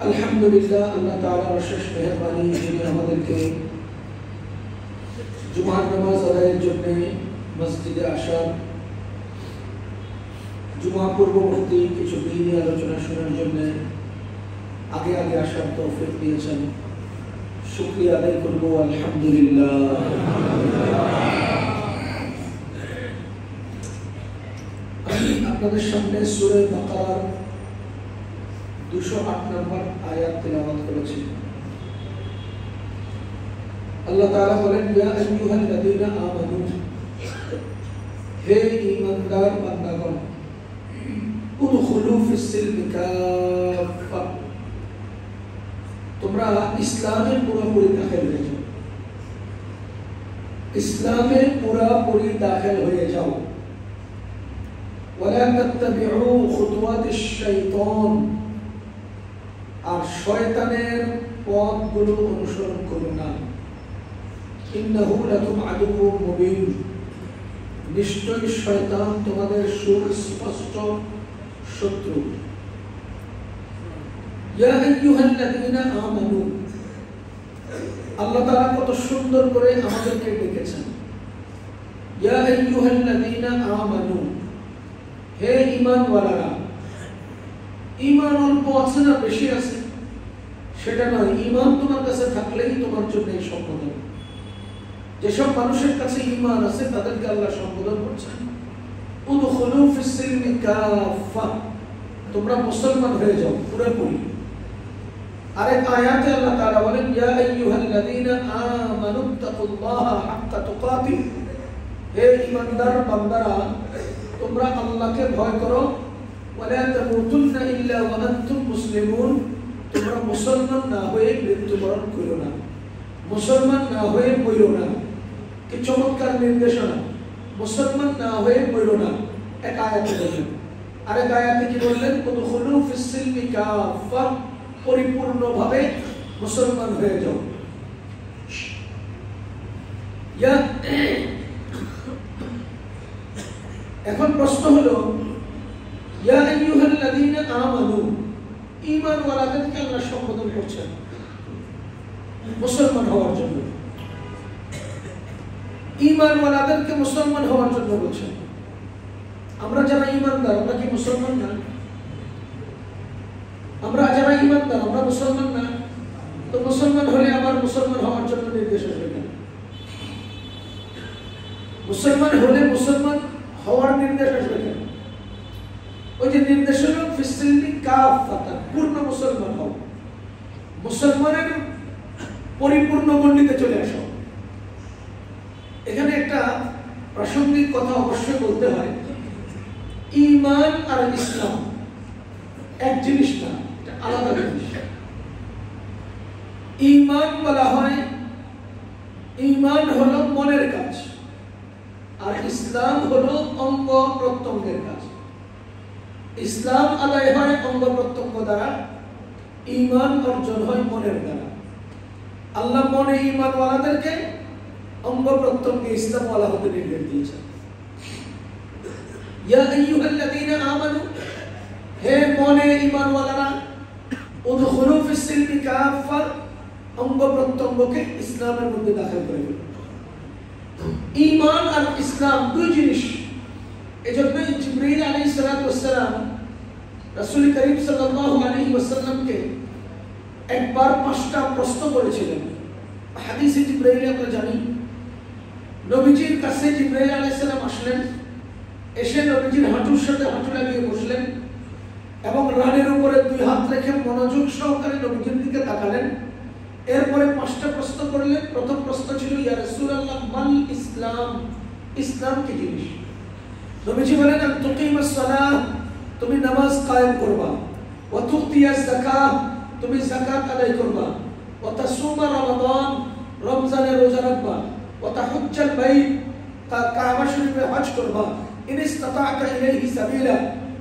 আলহামদুলিল্লাহ, আল্লাহ তাআলার অশেষ মেহেরবানি, যিনি আমাদেরকে জুমার নামাজ আদায়ের জন্য মসজিদে আসার, জুমা পূর্ববর্তী কিছু দ্বীনি আলোচনা শোনার জন্য আগে আগে আসার তৌফিক দিয়েছেন। শুকরিয়া আদায় করব আলহামদুলিল্লাহ। আমি আপনাদের সামনে সূরা বাকারার 208 নম্বর আয়াত তেলাওয়াত করেছি। আল্লাহ তাআলা বলেন, ইয়া আইয়ুহাল্লাযীনা আমানু, হে ঈমানদার বান্দাগণ, উদখুলু ফিস-সিলমি কাফা, তোমরা ইসলামে পুরোপুরি দাখিল হয়ে যাও। ইসলামে পুরোপুরি দাখিল হয়ে যাও। ওয়ালা তাত্তাবিউ খুতুওয়াতিশ শাইতান, আর শয়তানের পথগুলো অনুসরণ করো না। ইন্নাহু লাকুম আদুউম মুবিন, নিশ্চয়ই শয়তান তোমাদের সুস্পষ্ট শত্রু। ইয়া আইয়ুহাল্লাযীনা আমানু, আল্লাহ তাআলা কত সুন্দর করে আমাদেরকে ডেকেছেন। ইয়া আইয়ুহাল্লাযীনা আমানু, হে ঈমানওয়ালারা। ঈমান অল্প আছে না বেশি আছে সেটা নয়, ঈমান তোমার কাছে থাকলেই তোমার জন্য এই সম্বোধন। যেসব মানুষের কাছে ঈমান আছে তাদেরকে আল্লাহ সম্বোধন করছেন উদখুলু ফিস-সিলমি কাফা, তোমরা মুসলমান হয়ে যাও পুরোপুরি। আরেক আয়াতে আল্লাহ তাআলা বলেন, ইয়া আইয়ুহাল্লাযীনা আমানুত্তাকুল্লাহা হাক্কা তুকাতিহ, হে ঈমানদার বান্দারা, তোমরা আল্লাহকে ভয় করো। ওয়ালা তামুতুন্না ইল্লা ওয়া আনতুম মুসলিমুন, তোমরা মুসলমান না হয়ে মৃত্যুবরণ করো না, মুসলমান না হয়ে মরো না। কি চমৎকার নির্দেশনা! মুসলমান না হয়ে মরো না, এক আয়াতে বললেন। আরেক আয়াতে কি বললেন? উদখুলু ফিস-সিলমি কাফা, পরিপূর্ণভাবে মুসলমান হয়ে যাও। এখন প্রশ্ন হলো, ইয়া আইয়ুহাল্লাযীনা আমানু, ঈমানওয়ালাদেরকে আল্লাহ সম্বোধন করছেন মুসলমান হওয়ার জন্য। ঈমানওয়ালাদেরকে মুসলমান হওয়ার জন্য বলছেন। আমরা যারা ঈমানদার, আমরা কি মুসলমান না? আমরা যারা ঈমানদার, আমরা মুসলমান না? তো মুসলমান হলে আবার মুসলমান হওয়ার জন্য নির্দেশ আসবে কেন? মুসলমান হলে মুসলমান হওয়ার নির্দেশ আসবে কেন? ওই যে নির্দেশ হলো ফিস-সিলমি কাফা, পূর্ণ মুসলমান হও, মুসলমানের পরিপূর্ণ গণ্ডিতে চলে আসো। এখানে একটা প্রাসঙ্গিক কথা অবশ্যই বলতে হয়, ঈমান আর ইসলাম এক জিনিস না, এটা আলাদা জিনিস। ঈমান বলা হয়, ঈমান হলো মনের কাজ, আর ইসলাম হলো অঙ্গ প্রত্যঙ্গের কাজ। ইসলাম আদায় হয় অঙ্গ প্রত্যঙ্গ দ্বারা, ঈমান অর্জন হয় মনের দ্বারা। আল্লাহ মনে ঈমানওয়ালাদেরকে, অঙ্গ প্রত্যঙ্গে ইসলামওয়ালা হতে নির্দেশ দিয়েছেন। ইয়া আইয়ুহাল্লাযীনা আমানু, হে মনে ঈমানওয়ালারা, উদখুলু ফিস-সিলমি কাফা, অঙ্গ প্রত্যঙ্গকে ইসলামের মধ্যে দাখিল করে ফেলুন। ঈমান আর ইসলাম দুই জিনিস। এজন্যই জিবরীল আলাইহিস সালাতু ওয়াস সালাম রাসূল করিম সাল্লাল্লাহু আলাইহি ওয়াসাল্লামকে একবার 5টা প্রশ্ন করেছিলেন। হাদিসে জিবরীল আমরা জানি, নবীজির কাছে জিবরীল আলাইহিস সালাম আসলেন, এসে নবীজির হাঁটুর সাথে হাঁটু লাগিয়ে বসলেন এবং রানের উপরে 2 হাত রেখে মনোযোগ সহকারে নবীজির দিকে তাকালেন। এরপরে 5টা প্রশ্ন করলেন। প্রথম প্রশ্ন ছিল, ইয়া রাসূলুল্লাহ মাল ইসলাম, ইসলাম কি জিনিস? নবীজি বলেন, আন তুকিমাস সালাহ, তুমি নামাজ কায়েম করবা, ওয়া তুতিয়াস যাকাত, তুমি যাকাত আদায় করবা, ওয়া তাসুমা রমাদান, রমজানে রোজা রাখবা, ওয়া তাহুজ্জাল বাইত, কাবা শরীফে হজ করবা, ইন ইসতাতা'তা ইলাইহি সাবিলা,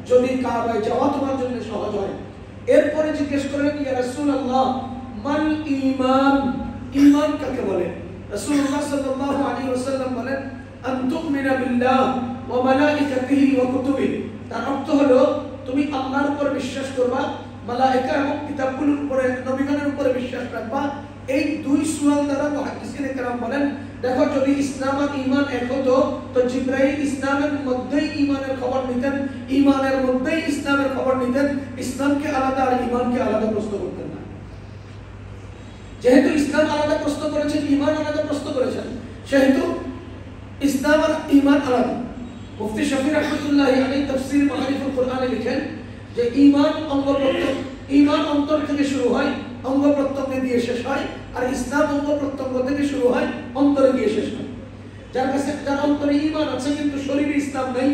যদি কাবায় যাওয়া তোমার জন্য সহজ হয়। এরপরে জিজ্ঞেস করলেন, ইয়া রাসূলুল্লাহ মাল ঈমান, ঈমান কাকে বলে? রাসূলুল্লাহ সাল্লাল্লাহু আলাইহি ওয়াসাল্লাম বলেন, আন তুমিনা বিল্লাহ ওয়া মালাইকাতিহি ওয়া কুতুবিহি, তার অর্থ হলো তুমি আল্লাহর উপর বিশ্বাস করবা, মালায়েকা এবং কিতাবগুলোর উপরে, নবীগণের উপরে বিশ্বাস রাখবা। এই দুই সুয়াল দ্বারা মুহাদ্দিসিনে কেরাম বলেন, দেখো যদি ইসলাম আর ঈমান এক হতো তো জিবরাইল ইসলামের মধ্যেই ঈমানের খবর নিতেন, ঈমানের মধ্যেই ইসলামের খবর নিতেন, ইসলামকে আলাদা আর ঈমানকে আলাদা প্রশ্ন করতেন না। যেহেতু ইসলাম আলাদা প্রশ্ন করেছেন, ঈমান আলাদা প্রশ্ন করেছেন, সেহেতু ইসলাম আর ঈমান আলাদা। মুফতি শফি রাহমাতুল্লাহি আলাইহি তাফসীর মাআরিফুল কুরআনে লিখেন যে ঈমান অঙ্গ প্রত্যঙ্গ, ঈমান অন্তর থেকে শুরু হয়, অঙ্গ প্রত্যঙ্গে দিয়ে শেষ হয়, আর ইসলাম অঙ্গ প্রত্যঙ্গ থেকে শুরু হয়, অন্তরে গিয়ে শেষ হয়। যার কাছে, যার অন্তরে ঈমান আছে কিন্তু শরীরে ইসলাম নাই,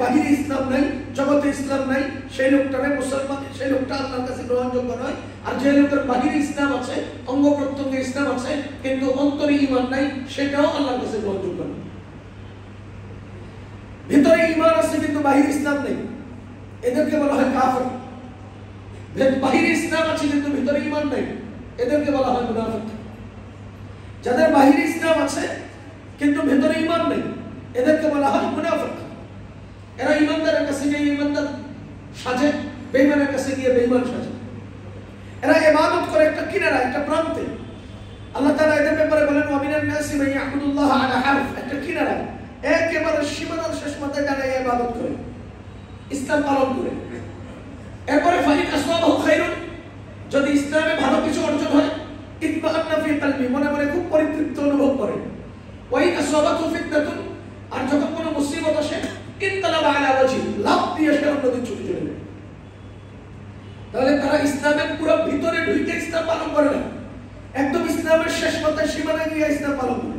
বাহিরে ইসলাম নাই, জগতে ইসলাম নাই, সেই লোকটারে মুসলমান, সেই লোকটা আল্লাহর কাছে গ্রহণযোগ্য নয়। আর যে লোকের বাহিরে ইসলাম আছে, অঙ্গ প্রত্যঙ্গে ইসলাম আছে কিন্তু অন্তরে ঈমান নাই, সেটাও আল্লাহর কাছে গ্রহণযোগ্য নয়। ভিতরে ঈমান আছে কিন্তু বাহিরে ইসলাম নেই, এদেরকে বলা হয় কাফের। বাহিরে ইসলাম আছে কিন্তু ভিতরে ঈমান নাই, এদেরকে বলা হয় মুনাফিক। যাদের বাহিরে ইসলাম আছে কিন্তু ভিতরে ঈমান নেই, এদেরকে বলা হয় মুনাফিক। এরা ঈমানদারের কাছে গিয়ে ঈমানদার সাজে, বেঈমানের কাছে গিয়ে বেঈমান সাজে। এরা ইবাদত করে একটা কিনারা, একটা প্রান্তে। আল্লাহ তাআলা এদের ব্যাপারে বলেন, ওয়া মিনান নাসি মান ইয়াবুদুল্লাহ আলা হারফ, একটা কিনারা, একেবারে সীমানার শেষ মাথায় দাঁড়িয়ে ইবাদত করে, ইসলাম পালন করে। এরপরে ফাইন আসওয়াবাহু খায়রুন, যদি ইসলামে ভালো কিছু অর্জন হয়, ইতমাআন্না ফি কলবি, মনে মনে খুব পরিতৃপ্ত অনুভব করে। ওয়াইন আসওয়াবাতহু ফিতনাতুন, আর যখন কোনো মুসিবত আসে, ইনকালাবা আলা ওয়াজহি, লাফ দিয়ে সে অন্যদিকে ছুটে চলে যায়। তাহলে তারা ইসলামের পুরো ভিতরে ঢুকে ইসলাম পালন করে না, একদম ইসলামের শেষ মাথায় সীমানায় গিয়ে ইসলাম পালন করে,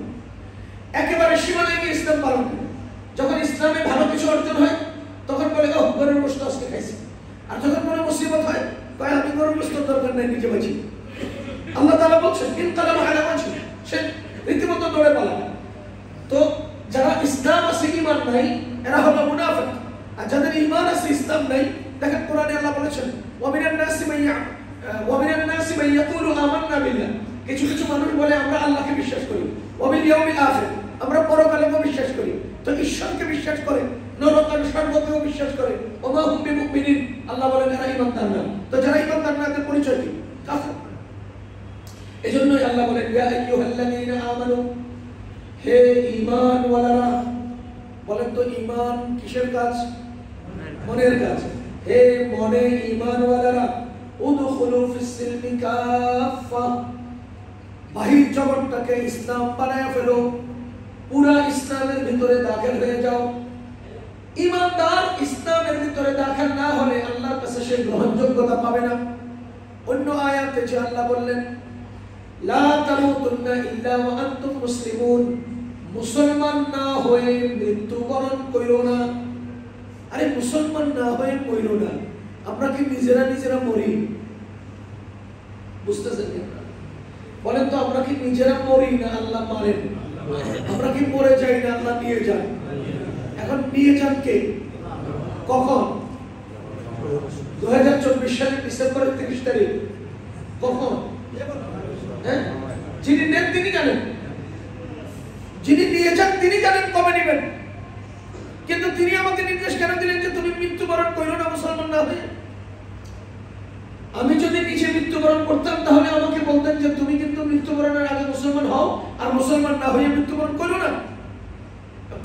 একেবারে সীমানায় গিয়ে ইসলাম পালন করে। যখন ইসলামে ভালো কিছু অর্জন হয় তখন বলে, ও গরুর গোশত আজকে খাইছি। আর যখন কোনো মুসিবত হয় তাই আমি গরুর গোশতের দরকার নাই, নিজে বাঁচি। আল্লাহ তাআলা বলছেন ইনকালাবা আলা ওয়াজহি, সে রীতিমতো দৌড়ে পালায়। তো যারা ইসলাম আছে ঈমান নাই, এরা হলো মুনাফিক। আর যাদের ঈমান আছে ইসলাম নাই, দেখেন কোরআনে আল্লাহ বলেছেন, ওয়া মিনান নাসি মান ইয়াকুলু আমান্না বিল্লাহ, কিছু কিছু মানুষ বলে আমরা আল্লাহকে বিশ্বাস করি, ওয়া বিল ইয়াউমিল আখির, আমরা পরকালেও বিশ্বাস করি। তো ঈশ্বরকে বিশ্বাস করে, নরকাল স্বর্গকেও বিশ্বাস করে, ওয়া মা হুম বিমুমিনিন, আল্লাহ বলেন এরা ঈমানদার না। তো যারা ঈমানদার না, তাদের পরিচয় কি? কাফের। এজন্যই আল্লাহ বলেন, ইয়া আইয়ুহাল্লাযীনা আমানু, হে ঈমানওয়ালারা। বলেন তো ঈমান কিসের কাজ? মনের কাজ। হে মনে ঈমানওয়ালারা, উদখুলু ফিস সিলমি কাফা, বাহির জগৎটাকে ইসলাম বানায় ফেলো, পুরা ইসলামের ভিতরে দাখিল হয়ে যাও। ঈমানদার ইসলামের ভিতরে দাখিল না হলে আল্লাহর কাছে সে গ্রহণযোগ্যতা পাবে না। অন্য আয়াতে যে আল্লাহ বললেন, লা তামুতুন্না ইল্লা ওয়া আনতুম মুসলিমুন, মুসলমান না হয়ে মৃত্যুবরণ কইরো না। আরে মুসলমান না হয়ে কইরো না, আমরা কি নিজেরা নিজেরা মরি? বুঝতেছেন কি? বলেন তো, আমরা কি নিজেরা মরি না আল্লাহ মারেন? আমরা কি মরে যাই না আল্লাহ নিয়ে যান? এখন নিয়ে যান কে? কখন? 2024 সালের ডিসেম্বরের 30 তারিখ। কখন? যিনি নেন তিনি জানেন, যিনি নিয়ে যান তিনি জানেন কবে নেবেন। কিন্তু তিনি আমাকে নির্দেশ কেন দিলেন যে তুমি মৃত্যুবরণ করো না মুসলমান না হয়ে? আমি যদি নিজে মৃত্যুবরণ করতাম তাহলে আমাকে বলতেন যে তুমি কিন্তু মৃত্যুবরণের আগে মুসলমান হও, আর মুসলমান না হয়ে মৃত্যুবরণ করো না।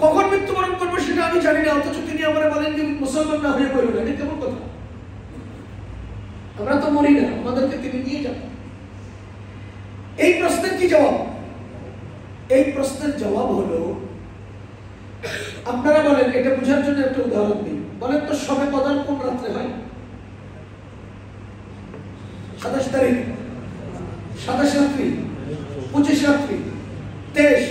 কখন মৃত্যুবরণ করবো সেটা আমি জানি না, অথচ তিনি আমার বলেন যে মুসলমান না হয়ে করো না। এটা কেমন কথা? আমরা তো মরি না, আমাদেরকে তিনি নিয়ে যান। এই প্রশ্নের কি জবাব? এই প্রশ্নের জবাব হলো, আপনারা বলেন, এটা বোঝার জন্য একটা উদাহরণ দিই। বলেন তো, শবে কদর কোন রাত্রে হয়? 27 তারিখ, 27 রাত্রি, 25 রাত্রি, 23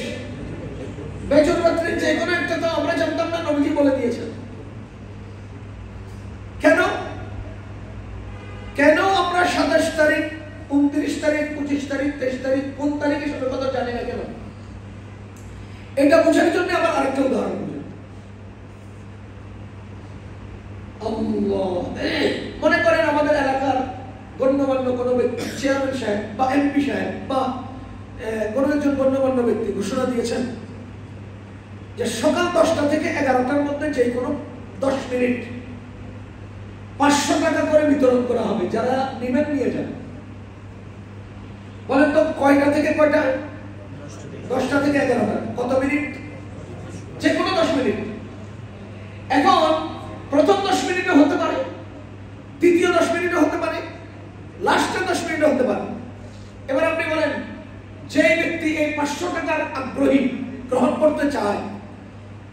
বেজর রাত্রি, যে কোনো একটা তো আমরা জানতাম না, নবীজি বলে দিয়েছেন। কেন কেন আমরা 27 তারিখ, 29 তারিখ, 25 তারিখ, 23 তারিখ, কোন তারিখে শবে কদর জানি না কেন? এটা বোঝার জন্য আবার আরেকটা উদাহরণ দিই। মনে করেন আমাদের এলাকার গণ্যমান্য কোনো ব্যক্তি, চেয়ারম্যান সাহেব বা এমপি সাহেব বা কোনো একজন গণ্যমান্য ব্যক্তি ঘোষণা দিয়েছেন যে সকাল 10টা থেকে 11টার মধ্যে যে কোনো 10 মিনিট 500 টাকা করে বিতরণ করা হবে, যারা নেবেন নিয়ে যান। বলেন তো কয়টা থেকে কয়টা? 10টা থেকে 11টা। কত মিনিট? যে কোনো 10 মিনিট। এখন প্রথম 10 মিনিটে হতে পারে, দ্বিতীয় 10 মিনিটে হতে পারে, লাস্টের 10 মিনিটে হতে পারে। এবার আপনি বলেন, যে ব্যক্তি এই 500 টাকার আগ্রহী গ্রহণ করতে চায়,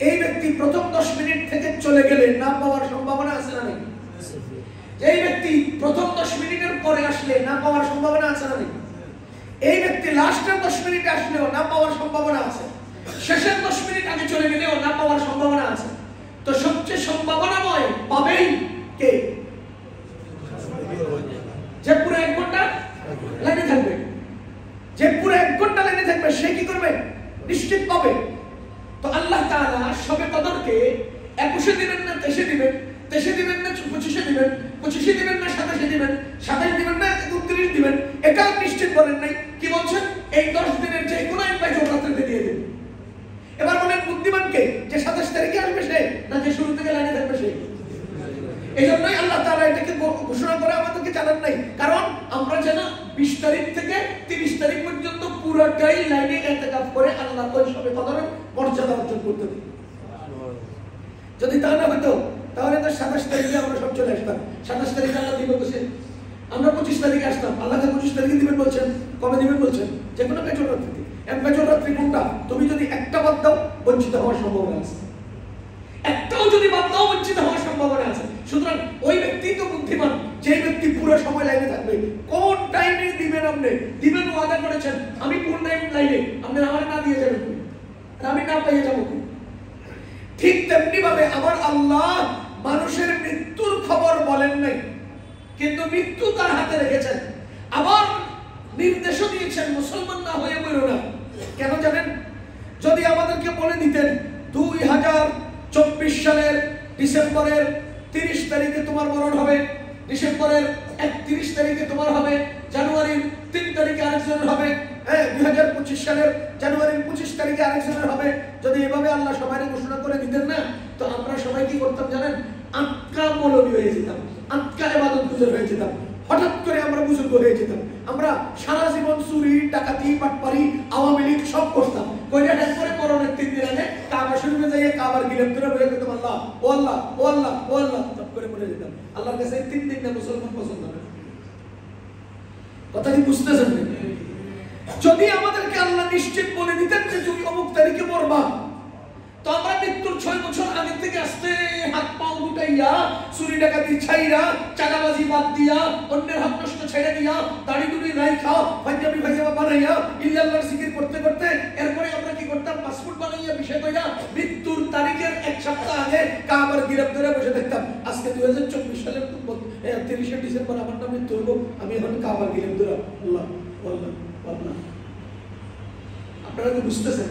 এই ব্যক্তি প্রথম 10 মিনিট থেকে চলে গেলে না পাওয়ার সম্ভাবনা আছে না নেই? এই ব্যক্তি প্রথম 10 মিনিটের পরে আসলে না পাওয়ার সম্ভাবনা আছে না নেই? এই ব্যক্তি লাস্টের 10 মিনিটে আসলেও না পাওয়ার সম্ভাবনা আছে, শেষের 10 মিনিট আগে চলে গেলেও না পাওয়ার সম্ভাবনা আছে। তো সবচেয়ে সম্ভাবনাময় পাবেই কে? যে পুরো 1 ঘন্টা লাইনে থাকবে। যে পুরো 1 ঘন্টা লাইনে থাকবে সে কি করবে? নিশ্চিত পাবে। তো আল্লাহ তাআলা সবে কদরকে 21 দিবেন না 23 দিবেন, 23 দিবেন না 25 দিবেন, 25 দিবেন না 27 দিবেন, 27 দিবেন না 29 দিবেন, এটা নিশ্চিত বলেন নাই। কি বলছেন? এই 10 দিনের যে কোনো এক বাইজো রাত্রিতে দিয়ে দেবেন। এবার বলেন বুদ্ধিমান কে? যে 27 তারিখে আসবে সে, না যে শুরু থেকে লাইনে থাকবে সে? এই জন্যই আল্লাহ তাআলা এটাকে ঘোষণা করে আমাদেরকে জানান নাই, কারণ আমরা যেন 20 তারিখ থেকে 30 তারিখ পর্যন্ত পুরোটাই লাইনে ইতিকাফ করে আল্লাহ ওই সবে কদরের মর্যাদা অর্জন করতে দিই। যদি তা না হতো তাহলে তো 27 তারিখে আমরা সব চলে আসতাম। 27 তারিখে আল্লাহ দিবেন বলছেন, আমরা 25 তারিখে আসতাম। আল্লাহকে 25 তারিখে দিবেন বলছেন, কবে দিবেন বলছেন? যে কোনো বেজর রাত্রিতে। এক বেজর রাত্রি কোনটা? তুমি যদি একটা বাদ দাও বঞ্চিত হওয়ার সম্ভাবনা আছে, একটাও যদি বাদ দাও বঞ্চিত হওয়ার সম্ভাবনা আছে। সুতরাং ওই ব্যক্তি তো বুদ্ধিমান, যেই ব্যক্তি পুরো সময় লাইনে থাকবে। কোন টাইমে দিবেন আপনি? দিবেন ওয়াদা করেছেন, আমি কোন টাইম লাইনে, আপনি আমার না দিয়ে যাবেন, আমি না পেয়ে যাবো। ঠিক তেমনি ভাবে আমার আল্লাহ মানুষের মৃত্যুর খবর বলেন নাই, কিন্তু মৃত্যু তার হাতে রেখেছেন। আবার নির্দেশও দিয়েছেন মুসলমান না হয়ে মরো না। কেন জানেন? যদি আমাদেরকে বলে দিতেন 2024 সালের ডিসেম্বরের 30 তারিখে তোমার মরণ হবে, ডিসেম্বরের 31 তারিখে তোমার হবে, জানুয়ারির 3 তারিখে আরেকজনের হবে, 2025 সালের জানুয়ারির 25 তারিখে আরেকজনের হবে, যদি এভাবে আল্লাহ সবাইকে ঘোষণা করে দিতেন না, তো আমরা সবাই কি করতাম জানেন? আটকা মৌলবী হয়ে যেতাম, আটকা ইবাদত গুজার হয়ে যেতাম। হঠাৎ করে আমরা বুজুর্গ হয়ে যেতাম। আমরা সারা জীবন চুরি, ডাকাতি, বাটপারি, আওয়ামী লীগ সব করতাম। কইরা ঢাক করে করোনার 3 দিন আগে কাবা শরীফে যাইয়ে কাবার গিলাম ধরে বলে দিতাম আল্লাহ ও আল্লাহ ও আল্লাহ ও আল্লাহ সব করে বলে দিতাম। আল্লাহর কাছে 3 দিন না মুসলমান পছন্দ না। কথা কি বুঝতেছেন? যদি আমাদেরকে আল্লাহ নিশ্চিত বলে দিতেন যে তুমি অমুক তারিখে মরবা, তো আমরা মৃত্যুর 6 বছর আগে থেকে আসতে হাত পাও গুটাইয়া, চুরি ডাকাতি ছাইরা, চাঁদাবাজি বাদ দিয়া, অন্যের হক নষ্ট ছেড়ে দিয়া, দাড়ি টুড়ি রাইখা, পাঞ্জাবি ভাইজামা বানাইয়া, ইল্লাল্লাহর জিকির করতে করতে এরপরে আমরা কি করতাম? পাসপোর্ট বানাইয়া বিষয় কইরা মৃত্যুর তারিখের 1 সপ্তাহ আগে কাবার গিরাপ ধরে বসে থাকতাম। আজকে 2024 সালের 30 ডিসেম্বর আমার নামে মৃত্যু হলো, আমি এখন কাবার গিরাপ ধরে আল্লাহ আল্লাহ আল্লাহ। আপনারা কি বুঝতেছেন?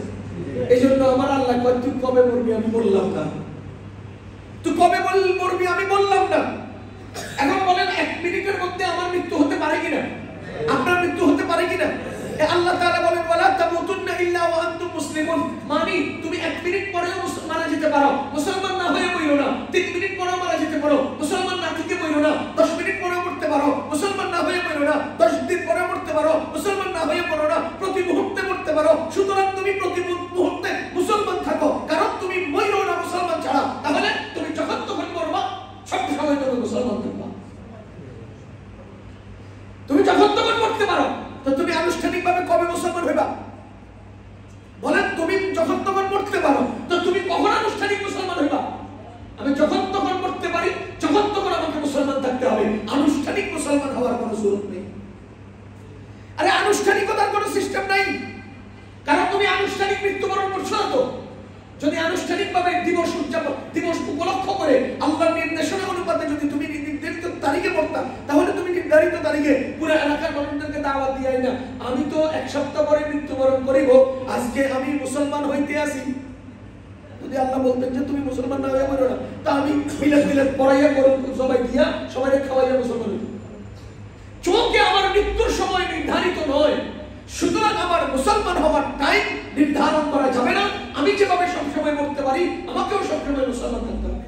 এই জন্য আমার আল্লাহ কয় তুই কবে মরবি আমি বললাম না, তুই কবে মরবি আমি বললাম না। এখন বলেন 1 মিনিটের মধ্যে আমার মৃত্যু হতে পারে কিনা? আপনার মৃত্যু হতে পারে কিনা? আল্লাহ তাআলা বলেন ওয়ালা তামুতুন্না ইল্লা ওয়া আনতুম মুসলিমুন, মানে তুমি 1 মিনিট পরেও মারা যেতে পারো, মুসলমান না হয়ে মরো না। 3 মিনিট পরেও মারা যেতে পারো, মুসলমান না থেকে মরো না। 10 মিনিট পরেও মরতে পারো, মুসলমান না হয়ে মরো না। 10 দিন পরেও মরতে পারো, মুসলমান না হয়ে মরো না। প্রতি মুহূর্তে মরতে পারো। সুতরাং তুমি প্রতি মুহূর্তে মুসলমান থাকো, কারণ তুমি মরো না মুসলমান ছাড়া। তাহলে তুমি যখন তখন মরবা, সব সময় তুমি মুসলমান থাকবা। তুমি যখন তখন মরতে পারো, তো তুমি আনুষ্ঠানিকভাবে কবে মুসলমান হইবা? বলেন, তুমি যখন তখন মরতে পারো, তো তুমি কখন আনুষ্ঠানিক মুসলমান হইবা? আমি যখন তখন মরতে পারি, যখন তখন আমাকে মুসলমান থাকতে হবে। আনুষ্ঠানিক মুসলমান হওয়ার কোনো সুযোগ নেই। আরে আনুষ্ঠানিকতার কোনো সিস্টেম নাই, কারণ তুমি আনুষ্ঠানিক মৃত্যুবরণ করছো না। তো যদি আনুষ্ঠানিকভাবে দিবস উদযাপন, দিবস উপলক্ষ করে আল্লাহর নির্দেশনা অনুপাতে যদি তুমি নির্ধারিত তারিখে মরতা, তাহলে তুমি নির্ধারিত তারিখে পুরো এলাকার মানুষদেরকে দাওয়াত দিয়াই না, আমি তো 1 সপ্তাহ পরে মৃত্যুবরণ করিব, আজকে আমি মুসলমান হইতে আসি। যদি আল্লাহ বলতেন যে তুমি মুসলমান না হয়ে মরো না, তা আমি মিলাদ পড়াইয়া গরু সবাই দিয়া সবাই খাওয়াইয়া মুসলমান হইব। চোখে আমার মৃত্যুর সময় নির্ধারিত নয়, সুতরাং আমার মুসলমান হওয়ার টাইম নির্ধারণ করা যাবে না। আমি যেভাবে সবসময় মরতে পারি, আমাকেও সবসময় মুসলমান থাকতে হবে,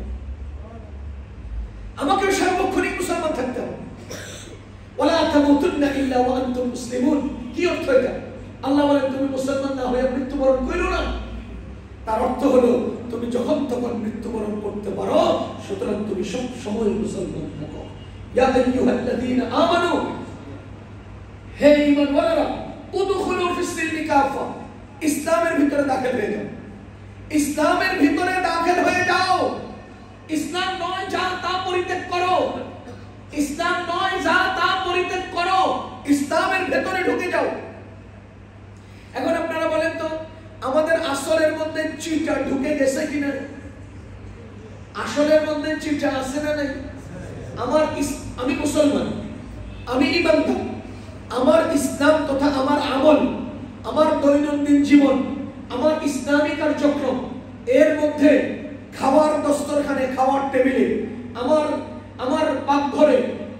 আমাকেও সার্বক্ষণিক ওয়ালা তামুতুন্না ইল্লা ওয়া আনতুম মুসলিমুন। কি অর্থ এটা? আল্লাহ বলেন তুমি মুসলমান না হয়ে মৃত্যুবরণ করো না। তার অর্থ হলো তুমি যখন তখন মৃত্যুবরণ করতে পারো, সুতরাং তুমি সব সময় মুসলমান থাকো। ইয়া আইয়ুহাল্লাযীনা আমানু, হে ঈমানওয়ালারা, উদখুলু ফিস-সিলমি কাফা, ইসলামের ভিতরে দাখিল হয়ে যাও। ইসলামের ভিতরে দাখিল হয়ে যাও। ইসলাম নয় যা তা পরিত্যাগ করো, ইসলাম নয় যা তা পরিত্যাগ করো, ইসলামের ভিতরে ঢুকে যাও। এখন আপনারা বলেন তো, আমাদের আসলের মধ্যে চিটা ঢুকে গেছে কিনা? আসলের মধ্যে চিটা আছে না নাই? আমি মুসলমান, আমি ইমানদার, আমার ইসলাম তথা আমার আমল, আমার দৈনন্দিন জীবন, আমার ইসলামী কার্যক্রম, এর মধ্যে খাওয়ার দস্তরখানে, খাওয়ার টেবিলে, আমার পাকঘরে,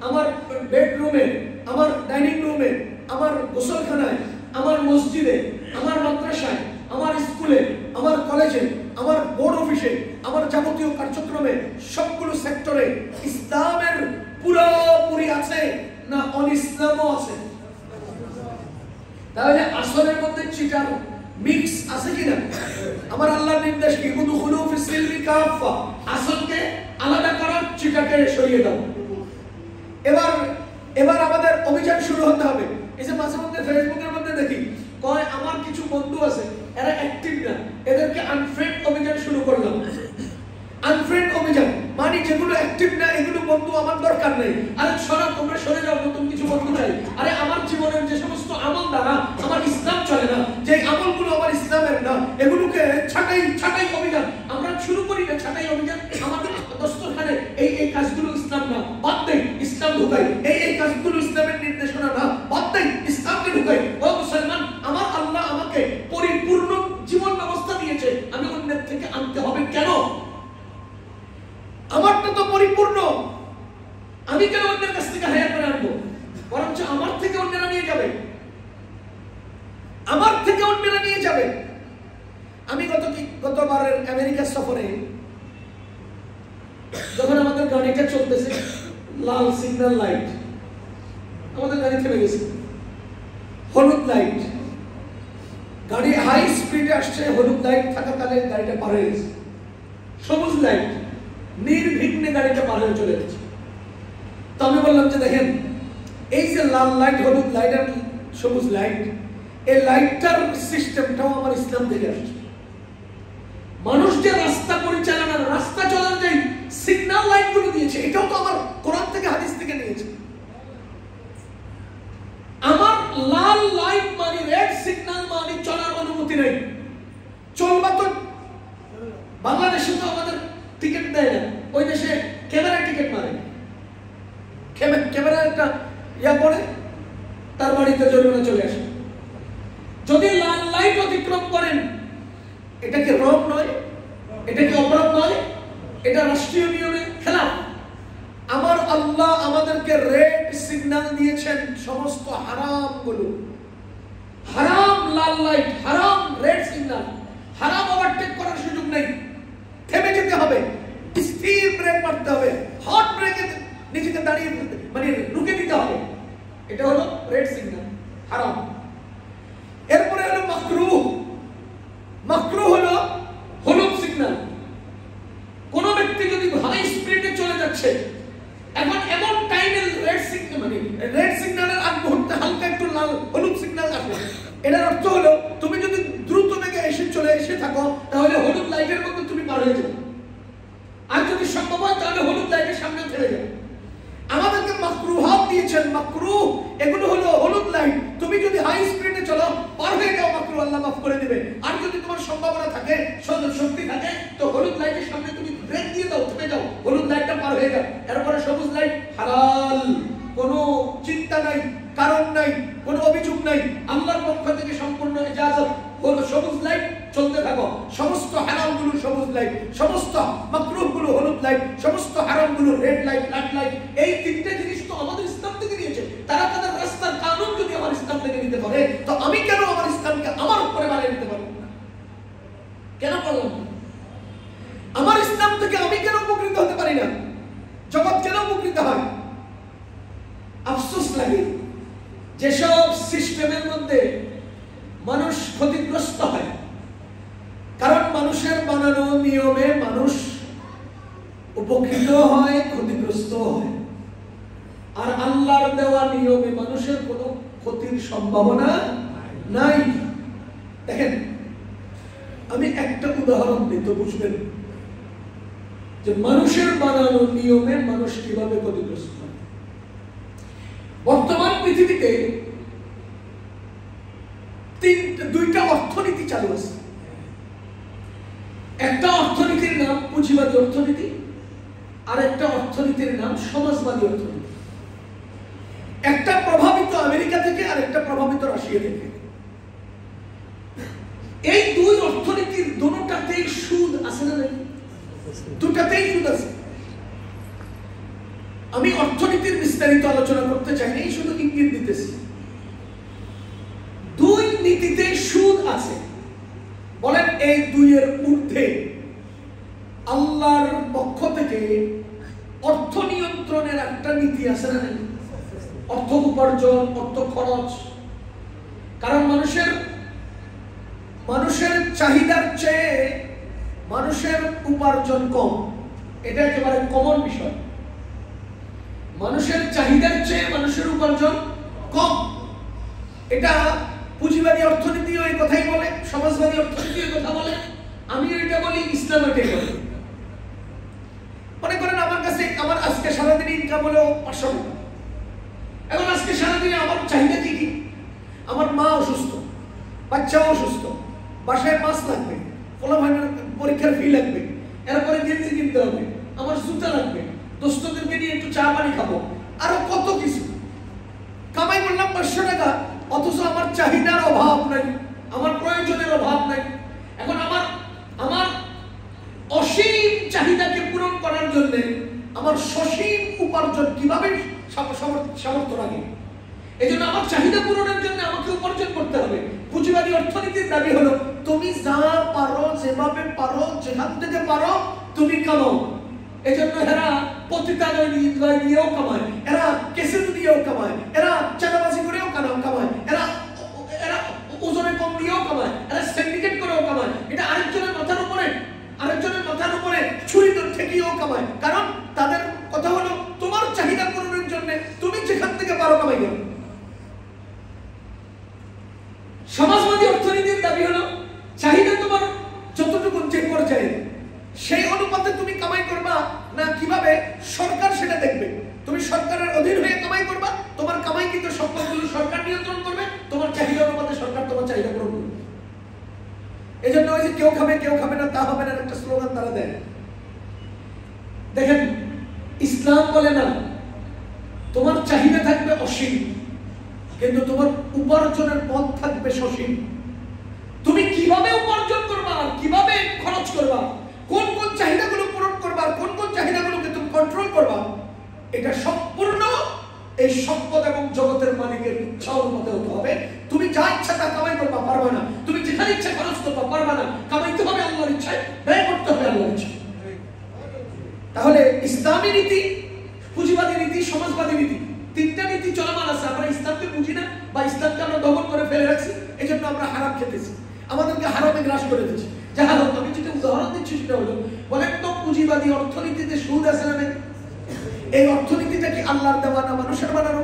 আমার বেডরুমে, আমার ডাইনিং রুমে, আমার গোসলখানায়, আমার মসজিদে, আমার মাদ্রাসায়, আমার স্কুলে, আমার কলেজে, আমার বোর্ড অফিসে, আমার যাবতীয় কার্যক্রমে, সবগুলো সেক্টরে ইসলামের পুরোপুরি আছে না অনিসলামও আছে? তাহলে আসলের মধ্যে চিটার মিক্স আছে কিনা? আমার আল্লাহর নির্দেশ কি? উদখুলু ফিস-সিলমি কাফা, আসলকে আলাদা করো, চিটাকে সরিয়ে দাও। এবার আমাদের অভিযান শুরু হতে হবে। এই যে মাঝে মধ্যে ফেসবুকের মধ্যে দেখি, কয় আমার কিছু বন্ধু আছে এরা অ্যাক্টিভ না, এদেরকে আনফ্রেন্ড অভিযান শুরু করলাম। আনফ্রেন্ড অভিযান মানে যেগুলো অ্যাক্টিভ না এগুলো বন্ধু আমার দরকার নেই। আরে সরা, তোমরা সরে যাও, নতুন কিছু বন্ধু চাই। আরে আমার জীবনের যে সমস্ত আমল দ্বারা আমার ইসলাম চলে না, যে আমলগুলো আমার ইসলামের না, এগুলোকে ছাঁটাই অভিযান আমরা শুরু করি না। ছাঁটাই অভিযান আমাদের দস্তরখানে এই কাজগুলো ইসলাম না, বাদ দেই, ইসলাম ঢুকাই। এই কাজগুলো ইসলামের নির্দেশনা না, বাদ দেই, ইসলামকে ঢুকাই। ও মুসলমান, আমার আল্লাহ আমাকে পরিপূর্ণ জীবন ব্যবস্থা দিয়েছে, আমি অন্যের থেকে আনতে হবে কেন? আমারটা তো পরিপূর্ণ, আমি কেন অন্যের কাছ থেকে হায়ার করে আনবো? বরঞ্চ আমার থেকে অন্যরা নিয়ে যাবে, আমার থেকে অন্যরা নিয়ে যাবে। আমি গতবারের আমেরিকা সফরে যখন আমাদের গাড়িটা চলতেছে, লাল সিগন্যাল লাইট, আমাদের গাড়ি থেমে গেছে, হলুদ লাইট, গাড়ি হাই স্পিডে আসছে, হলুদ লাইট থাকাকালে গাড়িটা পার হয়ে গেছে, সবুজ লাইট, নির্বিঘ্নে গাড়িটা পার হয়ে চলে গেছে। তো আমি বললাম যে দেখেন, এই যে লাল লাইট, হলুদ লাইট আর সবুজ লাইট, এই লাইটটার সিস্টেমটাও আমার ইসলাম থেকে আসছে। মানুষ যে রাস্তা পরিচালনার, রাস্তা চলার যে সিগন্যাল লাইট গুলো দিয়েছে, এটাও তো আমার কোরআন থেকে, হাদিস থেকে নিয়েছে। আমার লাল লাইট মানে, রেড সিগন্যাল মানে চলার অনুমতি নেই। চলবা তো, বাংলাদেশে তো আমাদের টিকিট দেয় না, ওই দেশে ক্যামেরা টিকিট মারে, ক্যামেরা একটা পড়ে, তার বাড়িতে জরিমানা চলে আসে। যদি লাল লাইট অতিক্রম করেন, এটা কি রং নয়? এটা কি অপরাধ নয়? এটা রাষ্ট্রীয় নিয়মের খেলাফ। আমার আল্লাহ আমাদেরকে রেড সিগন্যাল দিয়েছেন সমস্ত হারাম গুলো, হারাম লাল লাইট, হারাম রেড সিগন্যাল, হারাম ওভারটেক করার সুযোগ নেই, থেমে যেতে হবে, স্থির ব্রেক মারতে হবে, হট ব্রেকে নিজেকে দাঁড়িয়ে মানে রুকে দিতে হবে। এটা হলো রেড সিগন্যাল, হারাম। এরপরে হলো মাকরুহ। মাকরুহ হলো হলুদ সিগন্যাল। কোন ব্যক্তি যদি হাই স্পিডে চলে যাচ্ছে, এখন এমন টাইমে রেড সিগন্যাল, মানে রেড সিগন্যালের আগ মুহূর্তে হালকা একটু লাল হলুদ সিগন্যাল আসবে, এটার অর্থ হলো তুমি যদি দ্রুত বেগে চলে এসে থাকো, তাহলে হলুদ লাইটের মধ্যে তুমি পার হয়ে যাবে, আর যদি সম্ভব হয় তাহলে হলুদ লাইটের সামনে থেমে যাবে। আমাদেরকে মাকরুহাত দিয়েছেন। মাকরুহ এগুলো হলো হলুদ লাইট, তুমি যদি হাই স্পিডে চলো, পার হয়ে যাও, মাকরুহ আল্লাহ মাফ করে দিবে। আর যদি তোমার সম্ভাবনা থাকে, শক্তি থাকে, তো হলুদ লাইটের সামনে তুমি ব্রেক দিয়ে দাও, থেমে যাও, হলুদ লাইটটা পার হয়ে যাও। এরপরে সবুজ লাইট, হালাল, কোনো চিন্তা নাই, কারণ নাই, কোনো অভিযোগ নাই, আল্লাহর পক্ষ থেকে সম্পূর্ণ ইজাজত। হলো সবুজ লাইট, চলতে থাকো। সমস্ত হারামগুলো সবুজ লাইট, সমস্ত মাকরুহগুলো হলুদ লাইট, সমস্ত হারামগুলো রেড লাইট, লাল লাইট। এই তিনটে জিনিস তো আমাদের ইসলাম থেকে নিয়েছে। তারা তাদের রাস্তার কানুন যদি আমার ইসলাম থেকে নিতে পারে, তো আমি কেন আমার ইসলামকে আমার উপরে বানিয়ে নিতে পারবো না? কেন পারলাম না? আমার ইসলাম থেকে আমি কেন উপকৃত হতে পারি না? জগৎ কেন উপকৃত হয়? আফসোস লাগে। যেসব সিস্টেমের মধ্যে মানুষ ক্ষতিগ্রস্ত হয়, কারণ মানুষের বানানো নিয়মে মানুষ উপকৃত হয়, ক্ষতিগ্রস্ত হয়, আর আল্লাহর দেওয়া নিয়মে মানুষের কোনো ক্ষতির সম্ভাবনা নাই। দেখেন, আমি একটা উদাহরণ দিই তো বুঝবেন যে মানুষের বানানো নিয়মে মানুষ কিভাবে ক্ষতিগ্রস্ত হয়। বর্তমান পৃথিবীতে দুইটা অর্থনীতি চালু আছে। একটা অর্থনীতির নাম পুঁজিবাদী অর্থনীতি, আর একটা অর্থনীতির নাম সমাজবাদী অর্থনীতি। একটা প্রভাবিত আমেরিকা থেকে আর একটা প্রভাবিত রাশিয়া থেকে। এই দুই অর্থনীতির দুটোটাতেই সুদ আছে না নাই? দুটাতেই সুদ আছে। আমি অর্থনীতির বিস্তারিত আলোচনা করতে চাইনি, শুধু ইঙ্গিত দিতেছি। দুই নীতিতে সুদ আছে। বলেন এই দুইয়ের ঊর্ধ্বে আল্লাহর পক্ষ থেকে অর্থ নিয়ন্ত্রণের একটা নীতি আছে না নাই? অর্থ উপার্জন, অর্থ খরচ। কারণ মানুষের চাহিদার চেয়ে মানুষের উপার্জন কম, এটা একেবারে কমন বিষয়। মানুষের চাহিদার চেয়ে মানুষের উপার্জন কম, এটা পুঁজিবাদী অর্থনীতিও এই কথাই বলে, সমাজবাদী অর্থনীতি এই কথা বলে, আমিও এটা বলি, ইসলাম এটাই বলে। মনে করেন আমার কাছে আমার আজকে সারাদিন ইনকাম হলো 500 টাকা। এখন আজকে সারাদিনে আমার চাহিদা কি কি? আমার মা অসুস্থ, বাচ্চাও অসুস্থ, বাসায় মাছ লাগবে, পোলাপানের পরীক্ষার ফি লাগবে, এরপরে গেঞ্জি কিনতে হবে, আমার জুতা লাগবে, দোস্তদেরকে নিয়ে একটু চা পানি খাবো, আরো কত কিছু। কামাই করলাম 500 টাকা, অথচ আমার চাহিদার অভাব নাই, আমার প্রয়োজনের অভাব নাই। এখন আমার অসীম চাহিদাকে পূরণ করার জন্য আমার সসীম উপার্জন কিভাবে সামর্থ্য লাগে? এই জন্য আমার চাহিদা পূরণের জন্য আমাকে উপার্জন করতে হবে। পুঁজিবাদী অর্থনীতির দাবি হলো তুমি যা পারো, যেভাবে পারো, যেখান থেকে পারো তুমি কামাও। এই জন্য এরা পতিতালয় দিয়েও কামায়, এরা কেসেট দিয়েও কামায়, এরা চাঁদাবাজি করেও কামায়, এরা ওজনে কম দিয়েও কামায়, এরা সিন্ডিকেট করেও কামায়। এটা আরেকজনের মাথার উপরে ছুরি ঠেকিয়েও কামায়। কারণ তাদের কথা হলো তোমার চাহিদা পূরণের জন্য তুমি যেখান থেকে পারো কামাই করো। সমাজবাদী অর্থনীতির দাবি হলো চাহিদা তোমার যতটুকু যে পর্যায়ে সেই অনুপাতে তুমি কামাই করবা না, কিভাবে সরকার সেটা দেখবে। তুমি সরকারের অধীন হয়ে কামাই করবা, তোমার কামাই কিন্তু সম্পদগুলো সরকার নিয়ন্ত্রণ করবে, তোমার চাহিদা অনুপাতে সরকার তোমার চাহিদা পূরণ করবে। এই জন্য ওই যে কেউ খাবে না তা হবে না একটা স্লোগান তারা দেয়। দেখেন, ইসলাম বলে না তোমার চাহিদা থাকবে অসীম, কিন্তু তোমার উপার্জনের পথ থাকবে সসীম। তুমি কিভাবে উপার্জন করবা আর কিভাবে খরচ করবা, কোন কোন চাহিদাগুলো পূরণ করবা আর কোন কোন চাহিদাগুলোকে তুমি কন্ট্রোল করবা, এটা সম্পূর্ণ এই সম্পদ এবং জগতের মালিকের ইচ্ছা অনুমতি হতে হবে। তুমি যা ইচ্ছা তা কামাই করবা, পারবা না। তুমি যেখানে ইচ্ছা খরচ করবা, পারবা না। কামাইতে হবে আল্লাহর ইচ্ছায়, ব্যয় করতে হবে আল্লাহর ইচ্ছায়। তাহলে ইসলামী নীতি, পুঁজিবাদী নীতি, সমাজবাদী নীতি, তিনটা নীতি চলমান আছে। আমরা ইসলামকে বুঝি না বা ইসলামকে আমরা দমন করে ফেলে রাখছি, এই জন্য আমরা হারাম খেতেছি, আমাদেরকে হারামে গ্রাস করে দিচ্ছি। যাহা হোক, আমি যেটা উদাহরণ দিচ্ছি সেটা হলো, বলেন তো পুঁজিবাদী অর্থনীতিতে সুদ আছে না? এই অর্থনীতিটা কি আল্লাহর দেওয়া না মানুষের বানানো?